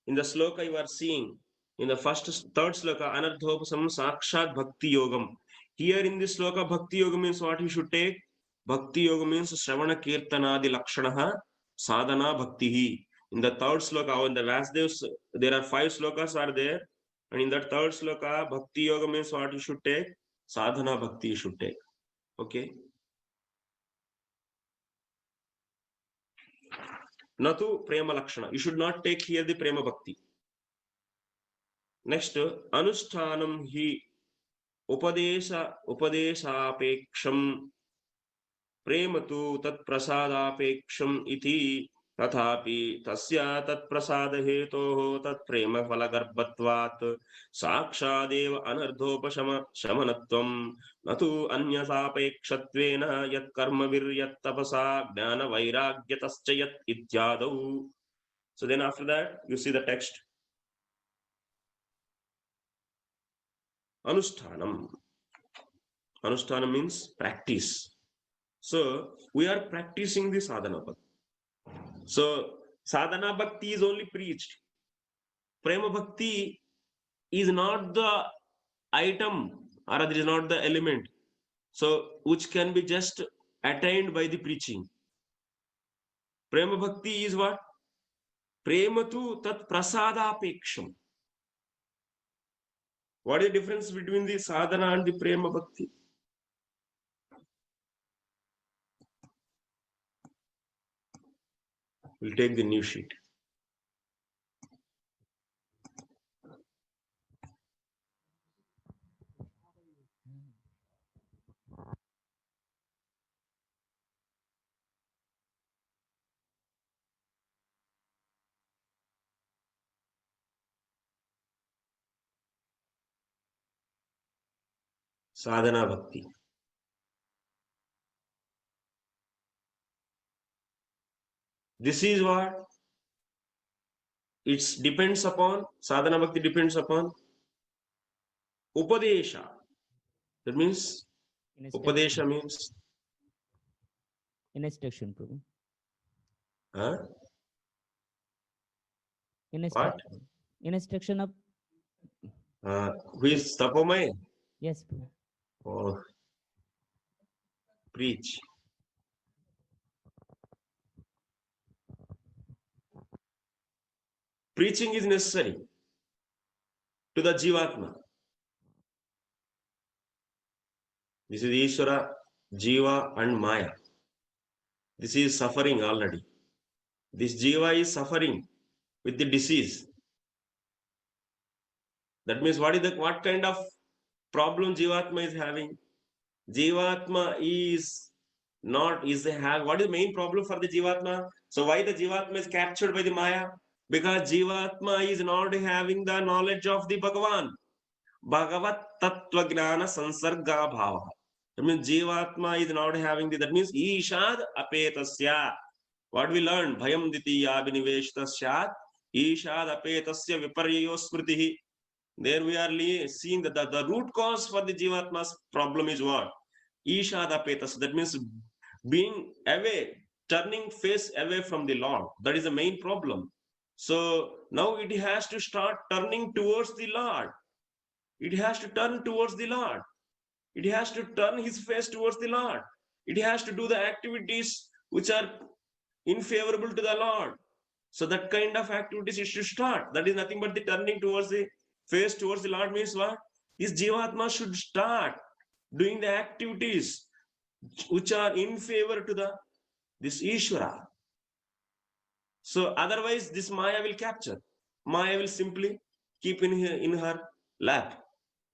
A: in the sloka you are seeing, in the third sloka, Anardhopasam Sakshat Bhakti Yogam. Here in this sloka, Bhakti Yoga means what you should take? Bhakti Yoga means Shravana Kirtanadi Lakshanaha Sadhana Bhaktihi. In the third sloka, in the Vasudevas, there are 5 slokas are there. And in that third sloka, Bhakti Yoga means what you should take? Sadhana Bhakti you should take. Okay. Natu Prema Lakshana. You should not take here the Prema Bhakti. Next, Anushtanam hi upadesapeksham prematu tat prasadapeksham iti tathapi tasya tat prasada hetoho tat prema phalagarbhatvat sakshadeva anardhopashama shamanatvam natu anyasapekshatvena yat karma viryat tapasa jnana vairagyatascha yat ityadau. So then after that, you see the text. Anushtanam. Anushtana means practice. So we are practicing the sadhana bhakti. So sadhana bhakti is only preached. Prema bhakti is not the item or it is not the element. So which can be just attained by the preaching. Prema bhakti is what? Prema tu tat prasadapeksham. What is the difference between the sadhana and the prema bhakti? We'll take the new sheet. Sadhana bhakti. This is what it depends upon. Sadhana bhakti depends upon upadesha. That means upadesha means
J: instruction, Prabhu.
A: huh? What?
J: Instruction of
A: Who is Tapomai?
J: yes, Prabhu.
A: Oh, preach. Preaching is necessary to the Jivatma. This is Ishvara, Jiva and Maya. This is suffering already. This Jiva is suffering with the disease. That means what kind of problem Jivatma is having? Jivatma is not, what is the main problem for the Jivatma? So why the Jivatma is captured by the Maya? Because Jivatma is not having the knowledge of the Bhagavan. Bhagavat Tattva Gnana Sansarga Bhava. That means Jivatma is not having that means Ishad Apetasya. What we learned, Bhayam Ditiya Biniveshtasya, Ishad Apetasya Viparyo Smritihi. There we are seeing that the root cause for the Jivatma's problem is what? Ishad Apetasya. That means being away, turning face away from the Lord. That is the main problem. So now it has to start turning towards the Lord. It has to turn towards the Lord. It has to turn his face towards the Lord. It has to do the activities which are unfavorable to the Lord. So that kind of activities it should start. That is nothing but the turning towards the face towards the Lord means what? His Jivatma should start doing the activities which are in favor to this Ishvara. So otherwise this Maya will capture. Maya will simply keep in her lap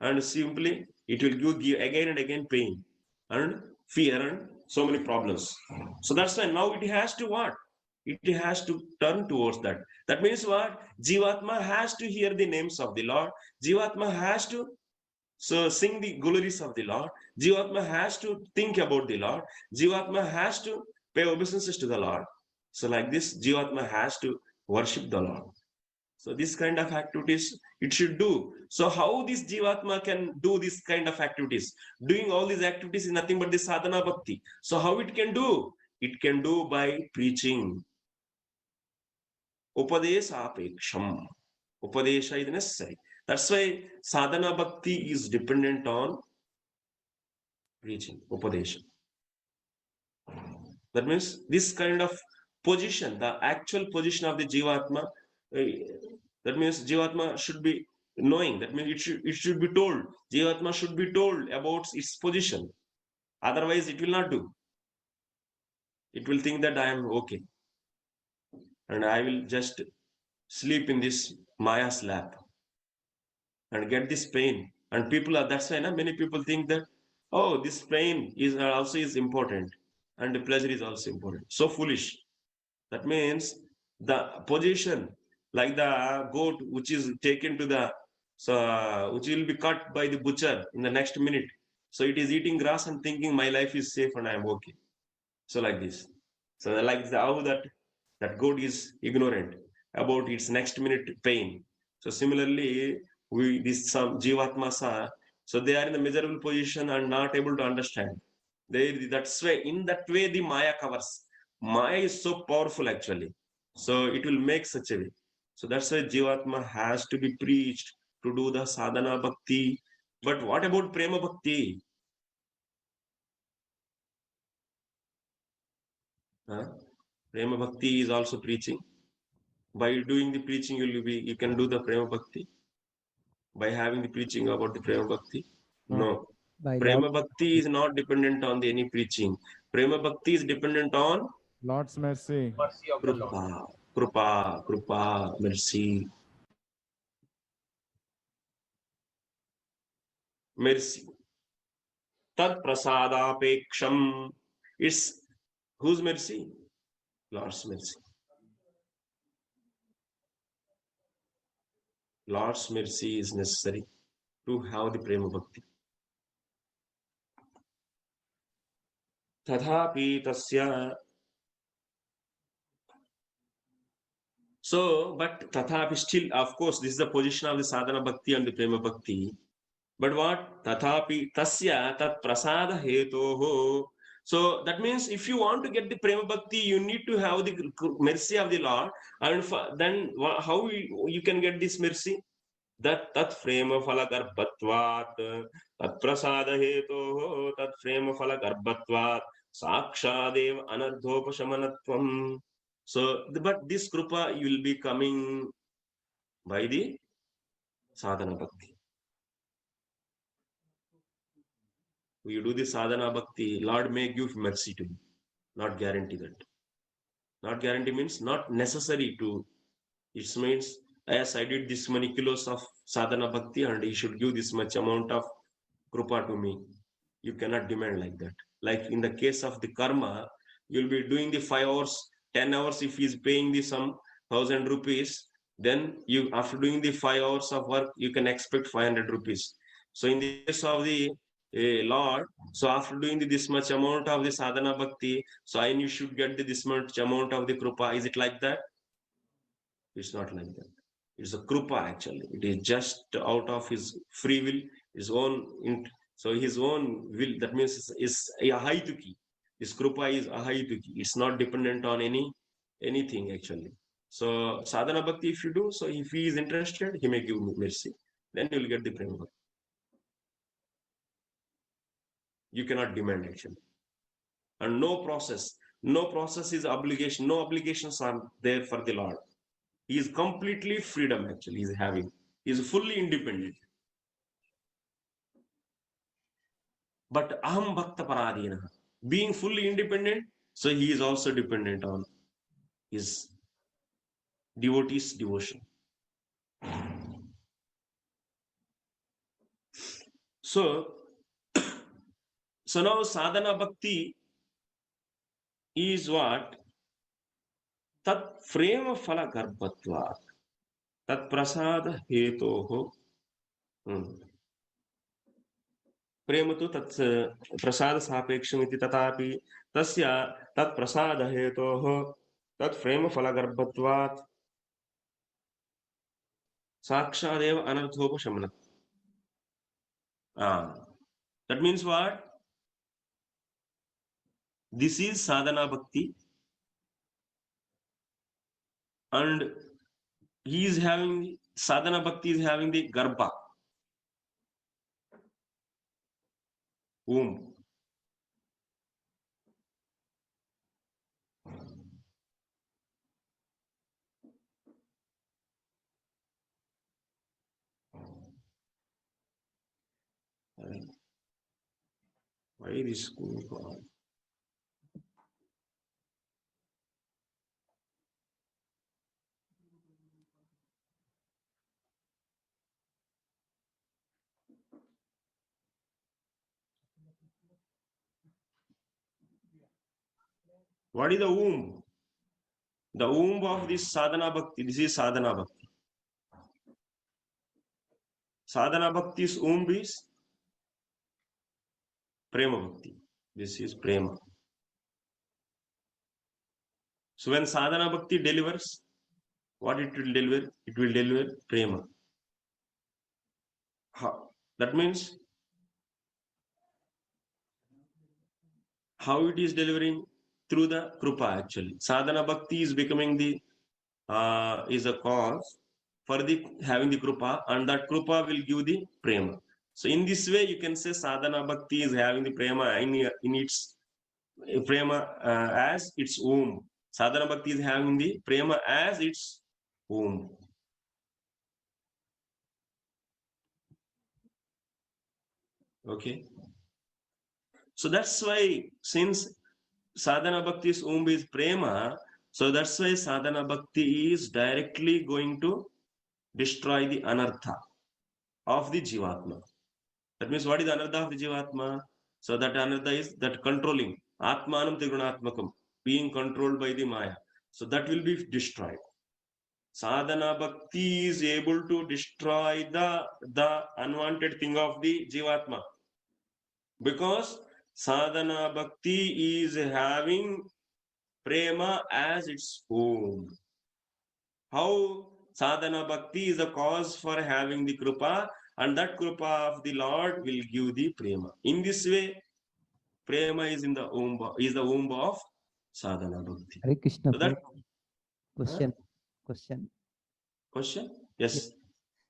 A: and simply it will give again and again pain and fear and so many problems. So that's why now it has to what? It has to turn towards that. That means what? Jivatma has to hear the names of the Lord. Jivatma has to sing the glories of the Lord. Jivatma has to think about the Lord. Jivatma has to pay obeisances to the Lord. So like this, Jivatma has to worship the Lord. So this kind of activities it should do. So how this Jivatma can do this kind of activities? Doing all these activities is nothing but the sadhana bhakti. So how it can do? It can do by preaching. Upadesha apeksham. Upadesha is necessary. That's why sadhana bhakti is dependent on preaching, upadesha. That means this kind of position, the actual position of the Jivatma, that means Jivatma should be knowing. That means it should be told. Jivatma should be told about its position. Otherwise, it will not do. It will think that I am okay. And I will just sleep in this Maya's lap and get this pain. And people are, that's why many people think that, oh, this pain is also is important. And the pleasure is also important. So foolish. That means the position, like the goat which is taken to which will be cut by the butcher in the next minute. So it is eating grass and thinking my life is safe and I am okay. So like this. So like how that goat is ignorant about its next minute pain. So similarly, some Jivatmas are So they are in the miserable position and not able to understand. That's why, in that way, the Maya covers. Maya is so powerful actually. So it will make such a way. So that's why Jivatma has to be preached to do the sadhana bhakti. But what about prema bhakti? Huh? Prema bhakti is also preaching. By doing the preaching, you can do the prema bhakti. By having the preaching about the prema bhakti. No.
C: By
A: Prema
C: Lord,
A: bhakti is not dependent on the any preaching. Prema bhakti is dependent on
K: Lord's mercy.
H: Mercy of the Lord.
A: Krupa, mercy. Mercy. Tat prasadapeksham. It's whose mercy? Lord's mercy. Lord's mercy is necessary to have the prema bhakti. Tadhapi tasya. So, but tathapi still, of course, this is the position of the sadhana bhakti and the prema bhakti. But what? Tathapi tasya tat prasada hetoho. So that means if you want to get the prema bhakti, you need to have the mercy of the Lord. And then how you can get this mercy? That tat prema phala garbhatvat, tat prasada hetoho, tat prema phala garbhatvat, sakshadev anardhopashamanatvam. So, but this krupa will be coming by the sadhana bhakti. You do the sadhana bhakti, Lord may give mercy to you. Not guarantee that. Not guarantee means not necessary to. It means, yes, I did this many kilos of sadhana bhakti and he should give this much amount of krupa to me. You cannot demand like that. Like in the case of the karma, you'll be doing the 5 hours, 10 hours. If he's paying the some 1,000 rupees, then you, after doing the 5 hours of work, you can expect 500 rupees. So in the case of the Lord, so after doing this much amount of the sadhana bhakti, so I you should get this much amount of the krupa. Is it like that? It's not like that. It's a krupa actually. It is just out of his free will, his own. So his own will. That means is ahaituki. This krupa is ahaituki. It's not dependent on anything actually. So sadhana bhakti, if you do, so if he is interested, he may give mercy. Then you will get the prema bhakti. You cannot demand actually. And no process is obligation. No obligations are there for the Lord. He is completely freedom actually. He is fully independent. But aham bhakta paradina, being fully independent, so he is also dependent on his devotees' devotion. So now sadhana bhakti is what? Tat prema phala garbhatvat, tat prasada hetoho. प्रेम तो तत् प्रसाद सापेक्षमिति तथापि तस्य तत् प्रसाद हेतोः तत् प्रेम फलगर्भत्वात् साक्षादेव अनर्थोपशमनम्. That means what? This is sadhana bhakti, and he is having sadhana bhakti is having the garbha, womb. Why this going on? What is the womb? The womb of this sadhana bhakti. This is sadhana bhakti. Sadhana bhakti's womb is prema bhakti. This is prema. So when sadhana bhakti delivers, what it will deliver? It will deliver prema. That means how it is delivering? Through the krupa actually. Sadhana bhakti is becoming the is a cause for the having the krupa, and that krupa will give the prema. So in this way you can say sadhana bhakti is having the prema in its prema as its womb. Sadhana bhakti is having the prema as its womb. Okay, so that's why, since sadhana bhakti's womb is prema, so that's why sadhana bhakti is directly going to destroy the anartha of the jivatma. That means, what is the anartha of the jivatma? So that anartha is that controlling atmanam trigunatmakam, being controlled by the maya. So that will be destroyed. Sadhana bhakti is able to destroy the unwanted thing of the jivatma, because sadhana bhakti is having prema as its home. How sadhana bhakti is a cause for having the krupa, and that krupa of the Lord will give the prema. In this way, prema is in the womb of sadhana bhakti.
C: Hare Krishna.
A: So that
C: Question.
A: question, yes.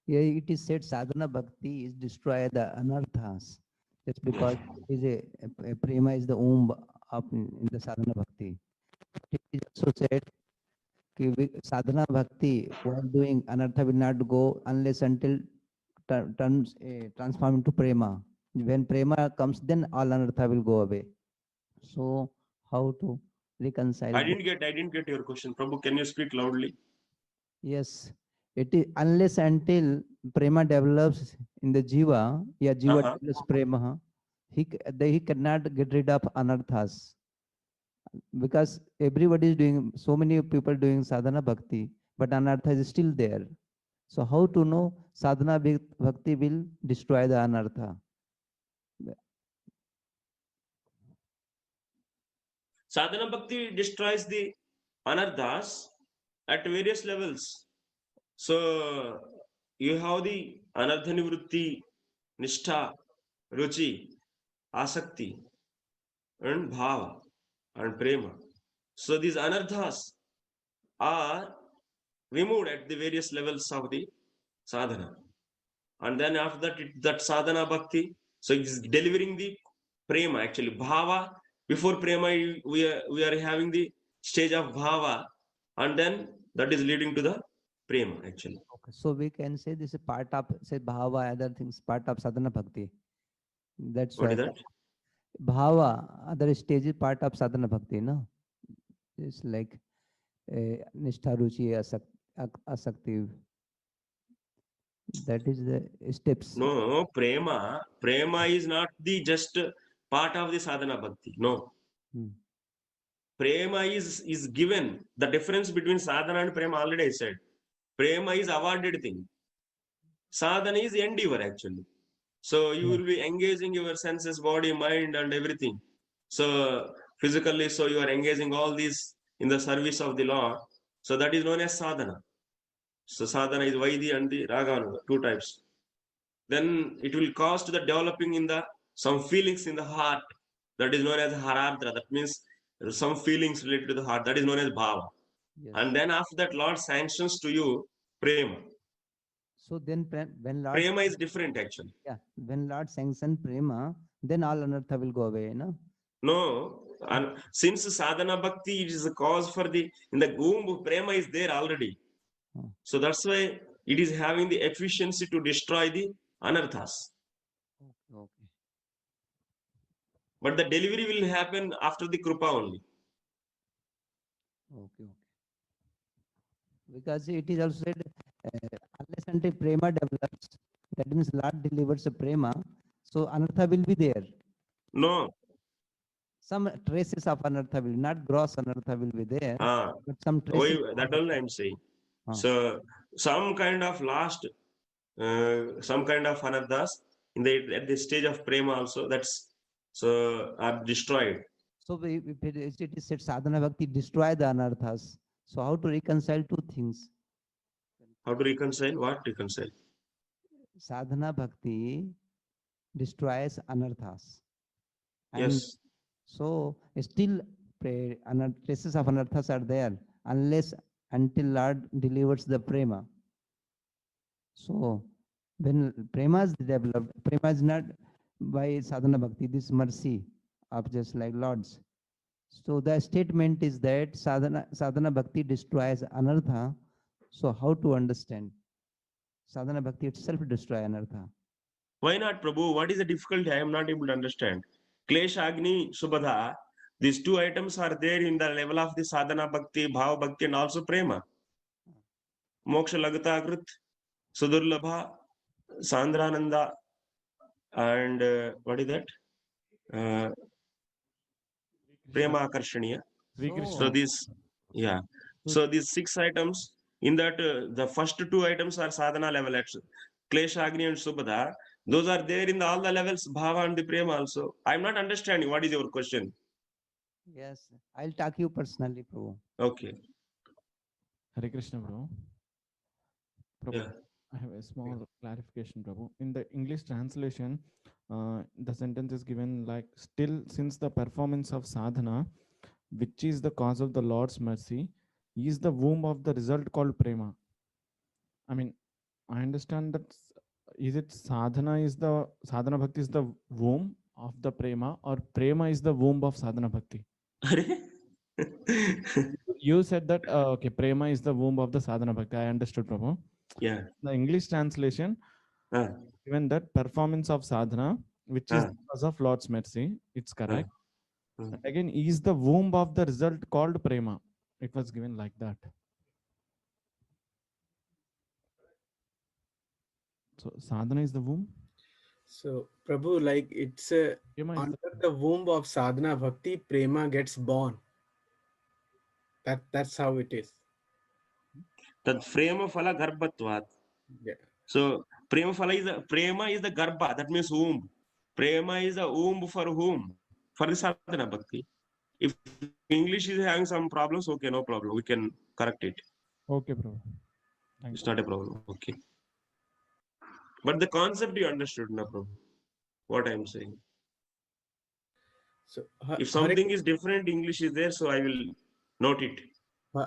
C: Yeah, it is said sadhana bhakti is destroy the anarthas. That's because is a prema is the womb of in the sadhana bhakti. It is also said sadhana bhakti while doing anartha will not go unless until turns transform into prema. When prema comes, then all anartha will go away. So how to reconcile?
A: I didn't get your question, Prabhu. Can you speak loudly?
C: Yes, it is unless until prema develops in the jiva, jiva develops prema, he cannot get rid of anarthas, because everybody is doing, so many people doing sadhana bhakti, but anartha is still there. So how to know sadhana bhakti will destroy the anartha?
A: Sadhana bhakti destroys the anarthas at various levels. So you have the anartha nivrutti, nishtha, ruchi, asakti, and bhava, and prema. So these anarthas are removed at the various levels of the sadhana, and then after that that sadhana bhakti, so it is delivering the prema actually. Bhava, before prema we are having the stage of bhava, and then that is leading to the prema actually.
C: Okay. So we can say this is part of, say, bhava, other things, part of sadhana bhakti. That's
A: What
C: why
A: is that?
C: bhava, other stage is part of sadhana bhakti, no? It's like nishtha, ruchi, asakti. That is the steps.
A: No, prema is not the just part of the sadhana bhakti. No. Prema is given. The difference between sadhana and prema already I said. Prema is awarded thing. Sadhana is endeavor actually. So you will be engaging your senses, body, mind, and everything. So physically, so you are engaging all these in the service of the Lord. So that is known as sadhana. So sadhana is Vaidhi and the Raganuga, two types. Then it will cause to the developing in the some feelings in the heart. That is known as harardra. That means some feelings related to the heart. That is known as bhava.
C: Yes.
A: And then after that, Lord sanctions to you prema.
C: So then when Lord
A: Prema is different actually.
C: Yeah, when Lord sanction prema, then all anartha will go away, no?
A: No, and since sadhana bhakti it is a cause for the in the womb, prema is there already. So that's why it is having the efficiency to destroy the anarthas.
C: Okay.
A: But the delivery will happen after the krupa only.
C: Okay. Because it is also said, unless until prema develops, that means Lord delivers a prema, so anartha will be there.
A: No.
C: Some traces of anartha will, not gross anartha will be there, but some traces.
A: That only I'm saying. So some kind of last, some kind of anarthas in the at the stage of prema also, that's so are destroyed.
C: So if it is said sadhana bhakti destroy the anarthas. So how to reconcile two things?
A: How to reconcile? What reconcile?
C: Sadhana bhakti destroys anarthas. And
A: Yes.
C: So still traces of anarthas are there unless until Lord delivers the prema. So when prema is developed, prema is not by sadhana bhakti, this mercy of just like Lord's. So the statement is that sadhana bhakti destroys anartha. So how to understand? Sadhana bhakti itself destroy anartha.
A: Why not, Prabhu? What is the difficulty? I am not able to understand. Klesha, Agni, Subhadha, these two items are there in the level of the sadhana bhakti, bhava bhakti, and also prema. Moksha Lagata Agrit, Sudurlabha, Sandrananda, and what is that? Prema Akarshaniya. So this, yeah. So these 6 items, in that the first 2 items are sadhana level at Klesha, Agni, and Subhadha. Those are there in all the levels, bhava and the prema also. I'm not understanding. What is your question?
C: Yes, I'll talk you personally, Prabhu.
A: Okay.
K: Hare Krishna, Prabhu. Prabhu,
A: Yeah.
K: I have a small clarification, Prabhu. In the English translation, the sentence is given like, still since the performance of sadhana, which is the cause of the Lord's mercy, is the womb of the result called prema. I mean, I understand that. Is it sadhana bhakti is the womb of the prema, or prema is the womb of sadhana bhakti? You said that okay, prema is the womb of the sadhana bhakti. I understood, Prabhu.
A: Yeah.
K: The English translation, given that performance of sadhana, which is because of Lord's mercy, it's correct. And again, is the womb of the result called prema? It was given like that. So sadhana is the womb.
F: So Prabhu, like it's under the womb of sadhana bhakti, prema gets born. That's how it is.
A: That frame phala garbhatvat.
F: Yeah.
A: So prema is the garbha, that means womb. Prema is the womb for whom? For the sadhana bhakti. If English is having some problems, okay, no problem. We can correct it.
K: Okay, bro.
A: It's not a problem. Okay. But the concept you understood, no problem. What I'm saying.
F: So
A: if something is different, English is there, so I will note it.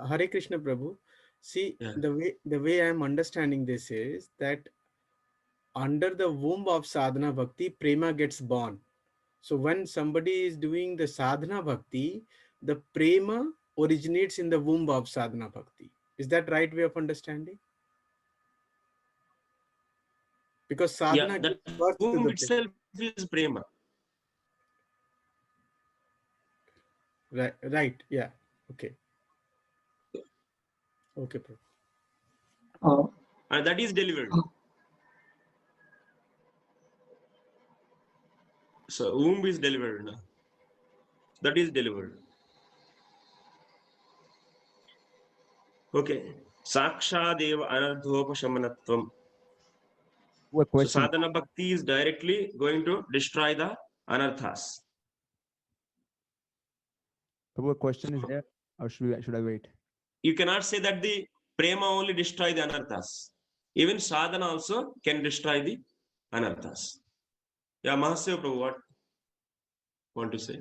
F: Hare Krishna, Prabhu. See, the way I am understanding this is that under the womb of sadhana bhakti, prema gets born. So when somebody is doing the sadhana bhakti, the prema originates in the womb of sadhana bhakti. Is that right way of understanding? Because sadhana gives birth to
A: Womb
F: the
A: itself is prema.
F: Right. Yeah. Okay. Okay, Prabhu.
A: And that is delivered. So womb is delivered. No? That is delivered. Okay. Sakshadeva anardhopashamanatvam. So sadhana bhakti is directly going to destroy the anarthas.
L: So a question is there, or should I wait?
A: You cannot say that the prema only destroy the anarthas. Even sadhana also can destroy the anarthas. Yeah, Mahaseva Prabhu, what want to say?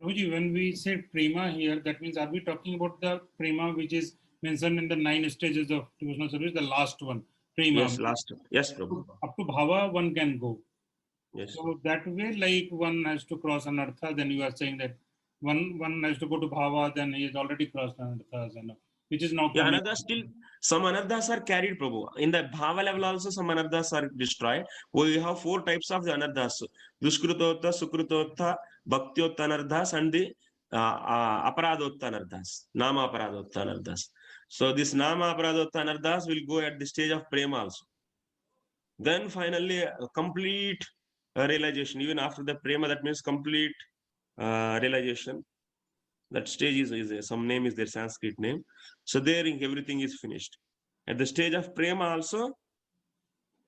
E: Prabhuji, when we say prema here, that means are we talking about the prema which is mentioned in the 9 stages of devotional service, the last one, prema?
A: Yes, last one. Yes, Prabhu.
E: Up to bhava, one can go.
A: Yes.
E: So that way, like one has to cross anartha, then you are saying that one has to go to bhava, then he has already crossed anarthas, and which is now coming.
A: Another still, some anarthas are carried, Prabhu. In the bhava level also some anarthas are destroyed. We have 4 types of the anarthas. Duskrutotta, Sukrutotta, Bhaktyotta anarthas, and the Aparadotta anarthas. Nama Aparadotta anarthas. So this Nama Aparadotta anarthas will go at the stage of prema also. Then finally, complete realization. Even after the prema, that means complete realization. That stage is some name is their Sanskrit name. So there everything is finished. At the stage of prema also,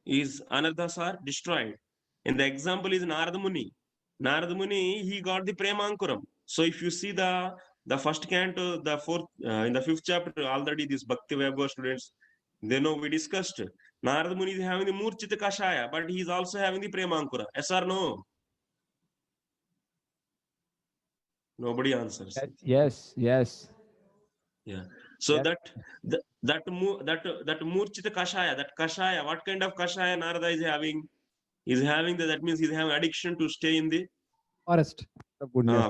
A: is anarthas are destroyed. And the example is Narada Muni. Narada Muni, he got the prema ankuram. So if you see the first canto, the 4th, in the 5th chapter, already this Bhakti Vaibhava students, they know we discussed. Narada Muni is having the Murchita Kashaya, but he is also having the prema ankura. Yes or no? Nobody answers.
L: Yes, yes.
A: Yeah. So
L: Yes.
A: that Murchita Kashaya, that Kashaya, what kind of Kashaya Narada is having? He's having that means he's having addiction to stay in the
D: Forest.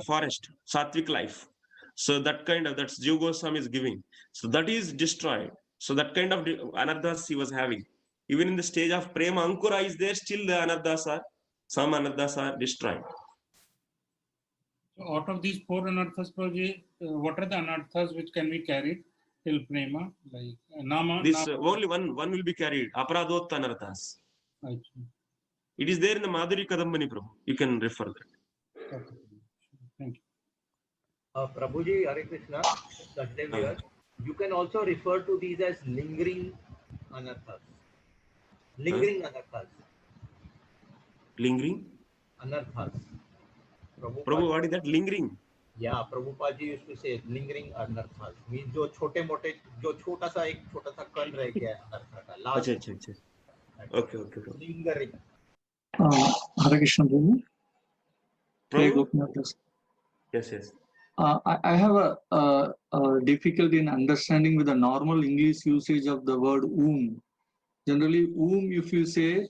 A: forest, sattvic life. So that kind of that's Jiva Goswami is giving. So that is destroyed. So that kind of anarthas he was having. Even in the stage of prema, Ankura is there, still the anarthas are, some anarthas are destroyed.
E: So out of these four anarthas, Prabhuji, what are the anarthas which can be carried till prema? Like nama.
A: Only one will be carried. Aparadhotta anarthas.
E: Achha.
A: It is there in the Madhuri Kadambani, Prabhu. You can refer that.
E: Okay. Thank you.
H: Prabhuji, Hare Krishna, Satdev here. You can also refer to these as lingering anarthas. Lingering anarthas.
A: Lingering?
H: Anarthas.
A: Prabhu, what is that? Lingering?
H: Yeah, Prabhupada used to say lingering anarthas. Means जो छोटे मोटे जो छोटा सा कण रह गया है अनर्था का लास्ट.
A: अच्छा. Okay.
H: Lingering.
M: Hare Krishna, Prabhu.
A: Prabhu? Yes.
M: I have a difficulty in understanding with the normal English usage of the word womb. Generally, womb, if you say,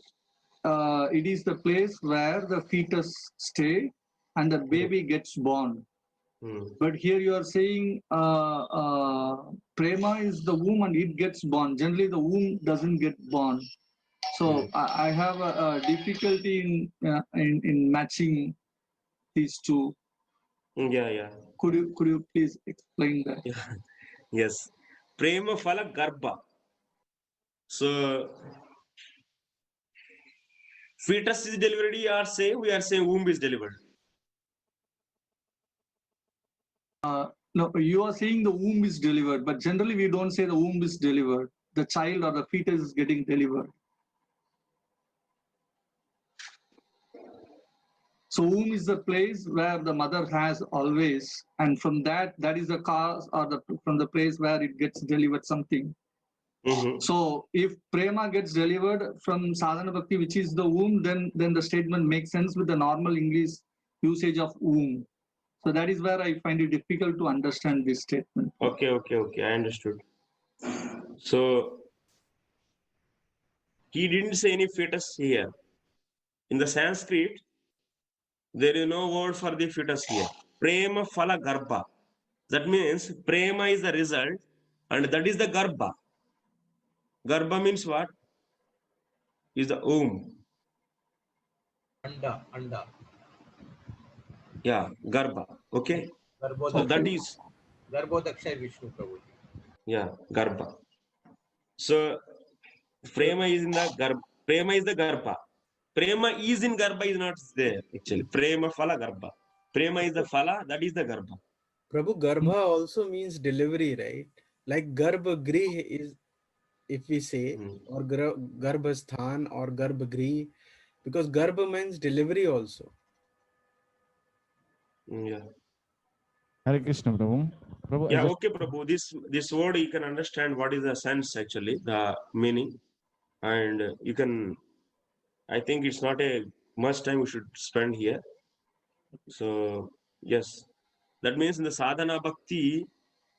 M: it is the place where the fetus stay and the baby gets born. But here you are saying prema is the womb and it gets born. Generally, the womb doesn't get born. So I have a difficulty in matching these two.
A: Yeah.
M: Could you please explain that?
A: Yeah. Yes. Prema Phala Garbha. So fetus is delivered, we are saying womb is delivered.
M: No, you are saying the womb is delivered, but generally we don't say the womb is delivered. The child or the fetus is getting delivered. So womb is the place where the mother has always, and from that is the cause or from the place where it gets delivered something. So if prema gets delivered from sadhana bhakti, which is the womb, then the statement makes sense with the normal English usage of womb. So that is where I find it difficult to understand this statement.
A: Okay. I understood. So he didn't say any fetus here. In the Sanskrit, there is no word for the fetus here. Prema Phala Garbha. That means prema is the result and that is the Garbha. Garbha means what? Is the womb.
H: Anda.
A: Yeah, Garbha. Okay. So that is
H: Garbhodakshay Vishnu Prabhu.
A: Yeah, Garbha. So prema is in the Garbha. Prema is the Garbha. Prema is in Garbha is not there actually. Prema Phala Garbha. Prema is the Phala, that is the Garbha.
F: Prabhu, Garbha also means delivery, right? Like Garbha Grih is, if we say, or Garbhasthan or Garbha Grih, because Garbha means delivery also.
A: Yeah.
K: Hare Krishna, Prabhu. Prabhu,
A: Yeah, okay, Prabhu. This word you can understand what is the sense actually, the meaning, and you can. I think it's not a much time we should spend here. So yes, that means in the sadhana bhakti.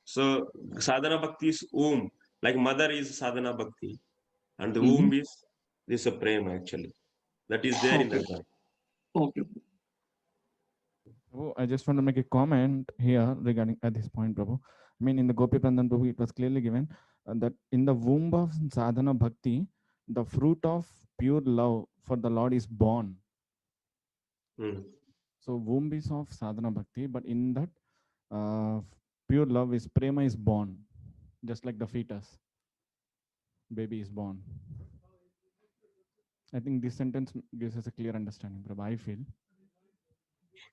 A: So sadhana bhakti is womb, like mother is sadhana bhakti, and the womb is this a prema actually. That is there in the God.
M: Okay.
K: Prabhu, I just want to make a comment here regarding at this point, Prabhu. I mean, in the Gopi Prandan, Prabhu, it was clearly given that in the womb of sadhana bhakti, the fruit of pure love for the Lord is born. So womb is of sadhana bhakti, but in that pure love is prema is born, just like the fetus, baby is born. I think this sentence gives us a clear understanding, Prabhu. I feel.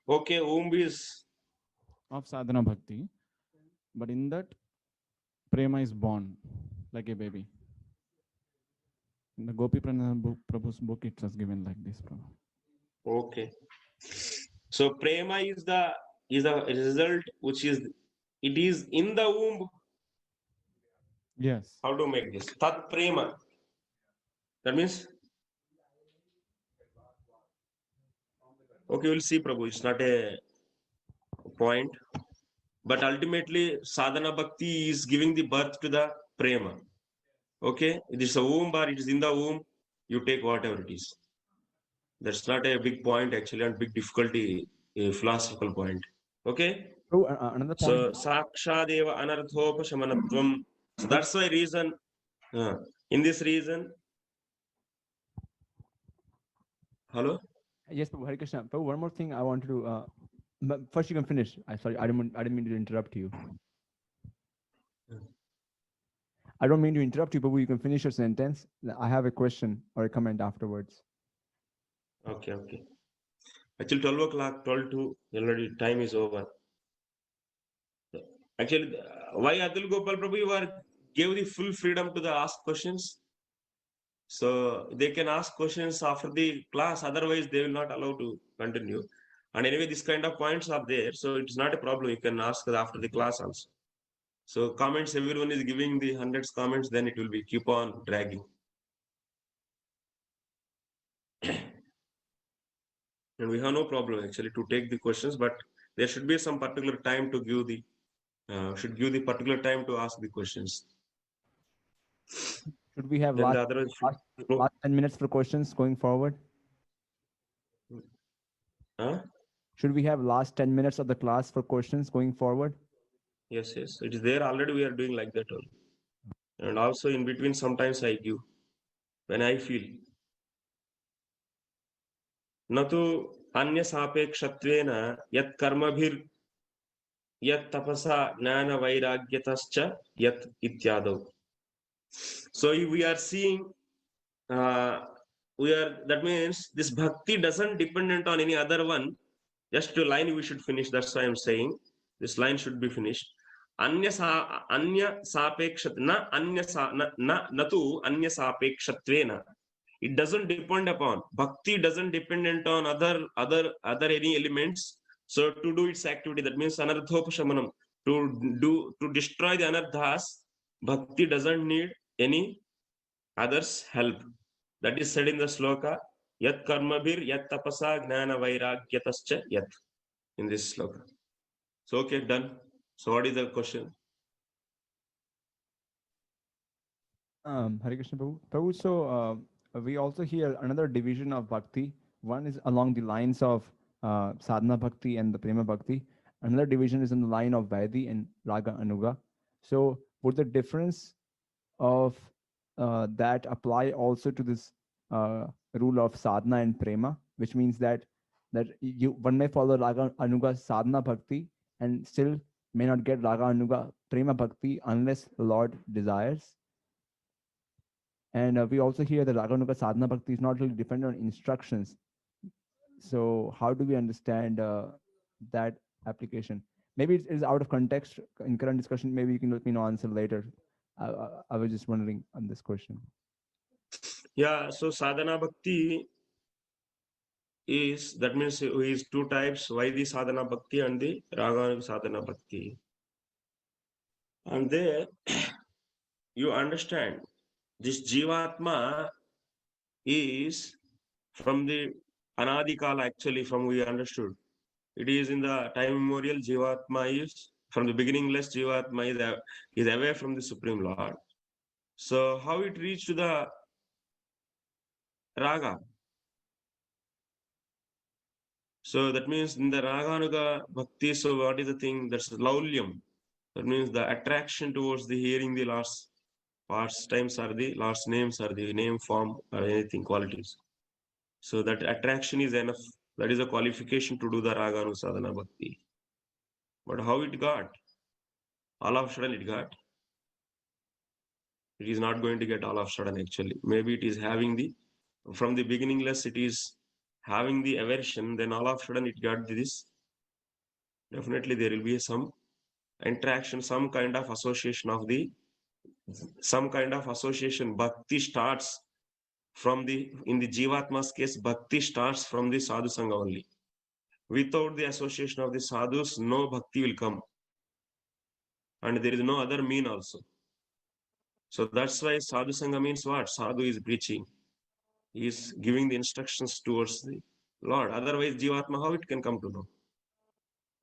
A: Okay, womb is
K: of sadhana bhakti, but in that prema is born like a baby. In the Gopi Prabhu's book, it was given like this, Prabhu.
A: Okay. So prema is the result which is it is in the womb.
K: Yes.
A: How to make this? Tat prema. That means okay, we'll see, Prabhu. It's not a point. But ultimately, sadhana bhakti is giving the birth to the prema. Okay, it is a womb or it is in the womb, you take whatever it is. That's not a big point actually, and big difficulty, a philosophical point. Okay.
L: Oh, another point.
A: So sakshadeva anarthopashamanatvam. So that's why reason. In this reason. Hello.
L: Yes, Prabhu, Hare Krishna. Prabhu, one more thing I wanted to. But first, you can finish. Sorry, I didn't mean to interrupt you. I don't mean to interrupt you, Prabhu. You can finish your sentence. I have a question or a comment afterwards.
A: Okay. Actually, 12 o'clock, 12 to already time is over. Actually, why Venugopal Prabhu you gave the full freedom to the ask questions? So they can ask questions after the class. Otherwise, they will not allow to continue. And anyway, this kind of points are there, so it's not a problem. You can ask after the class also. So comments, everyone is giving the hundreds comments, then it will be keep on dragging. And we have no problem actually to take the questions, but there should be some particular time to give the particular time to ask the questions.
L: Should we have
A: Then
L: last 10 minutes for questions going forward?
A: Huh?
L: Should we have last 10 minutes of the class for questions going forward?
A: Yes. It is there already. We are doing like that only. And also in between, sometimes I give when I feel. Natu anya sapekshtvena yat karmabhir yat tapasa jnana vairagyatascha yat ityadav. So if we are seeing, that means this bhakti doesn't dependent on any other one. Just to line we should finish. That's why I'm saying this line should be finished. Anya sapekshat na anya natu anya sapekshatvena. It doesn't depend upon bhakti. Doesn't dependent on other any elements. So to do its activity, that means anarthopashamanam. To destroy the anarthas, bhakti doesn't need any others' help. That is said in the sloka. Yat karmabhir yat tapasa gnana vairagyatascha yat. In this sloka. So okay, done. So what is the question?
L: Hare Krishna Prabhu. Prabhu, so we also hear another division of bhakti. One is along the lines of sadhana bhakti and the prema bhakti. Another division is in the line of Vaidhi and raga anuga. So would the difference of that apply also to this rule of sadhana and prema, which means that one may follow raga anuga sadhana bhakti and still may not get raga anuga prema bhakti unless the Lord desires? And we also hear that Raganuga Sadhana Bhakti is not really dependent on instructions. So how do we understand that application? Maybe it is out of context in current discussion. Maybe you can let me know answer later. I was just wondering on this question.
A: Yeah, so sadhana bhakti is, that means is two types, Vaidhi sadhana bhakti and the Raganuga sadhana bhakti. And there you understand this Jivatma is from the Anadikala, actually, from we understood. It is in the time immemorial. Jivatma is from the beginningless. Jivatma is away from the Supreme Lord. So how it reached to the Raga? So that means in the Raganuga Bhakti, so what is the thing? That's the laulyam. That means the attraction towards the hearing the Lord's pastimes or the Lord's names or the name form or anything qualities. So that attraction is enough. That is a qualification to do the Raganuga sadhana bhakti. But how it got? All of a sudden it got. It is not going to get all of a sudden actually. Maybe it is having the, from the beginningless, it is having the aversion, then all of a sudden it got this. Definitely there will be some interaction, some kind of association Bhakti starts from the, in the Jivatma's case, bhakti starts from the sadhu sangha only. Without the association of the sadhus, no bhakti will come. And there is no other mean also. So that's why sadhu sangha means what? Sadhu is preaching. He is giving the instructions towards the Lord. Otherwise, Jivatma, how it can come to know?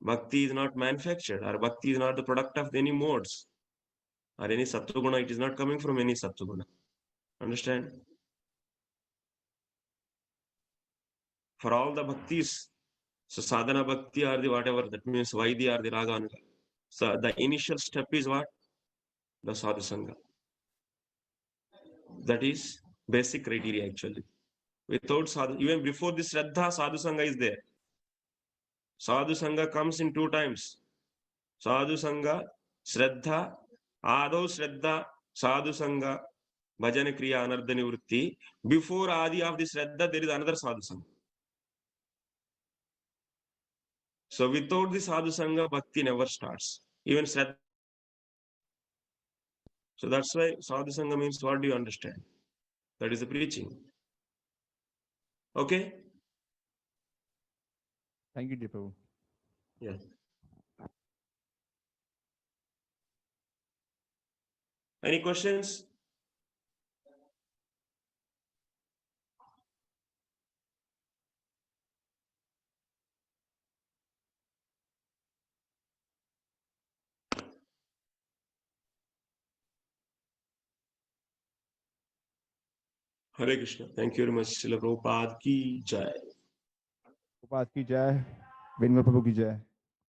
A: Bhakti is not manufactured, or bhakti is not the product of any modes or any sattva-guna. It is not coming from any sattva-guna. Understand? For all the bhaktis, so sadhana bhakti or the whatever, that means Vaidya or the raga anuga. So the initial step is what? The sadhu sangha. That is basic criteria actually. Without sadhu, even before this Shraddha, sadhu sangha is there. Sadhu sangha comes in two times. Sadhu sangha, Shraddha, Adho Shraddha, Sadhu sangha, Bhajana Kriya, Anardha Nivritti. Before Adi of the Shraddha, there is another sadhu sangha. So without the sadhu sangha, bhakti never starts. Even Shraddha. So that's why sadhu sangha means, what do you understand? That is the preaching. Okay?
L: Thank you, dear Prabhu.
A: Yeah. Any questions? Hare Krishna. Thank you very much. Srila Prabhupada ki jai.
L: Prabhupada ki jai. Venugopal Prabhu ki jai.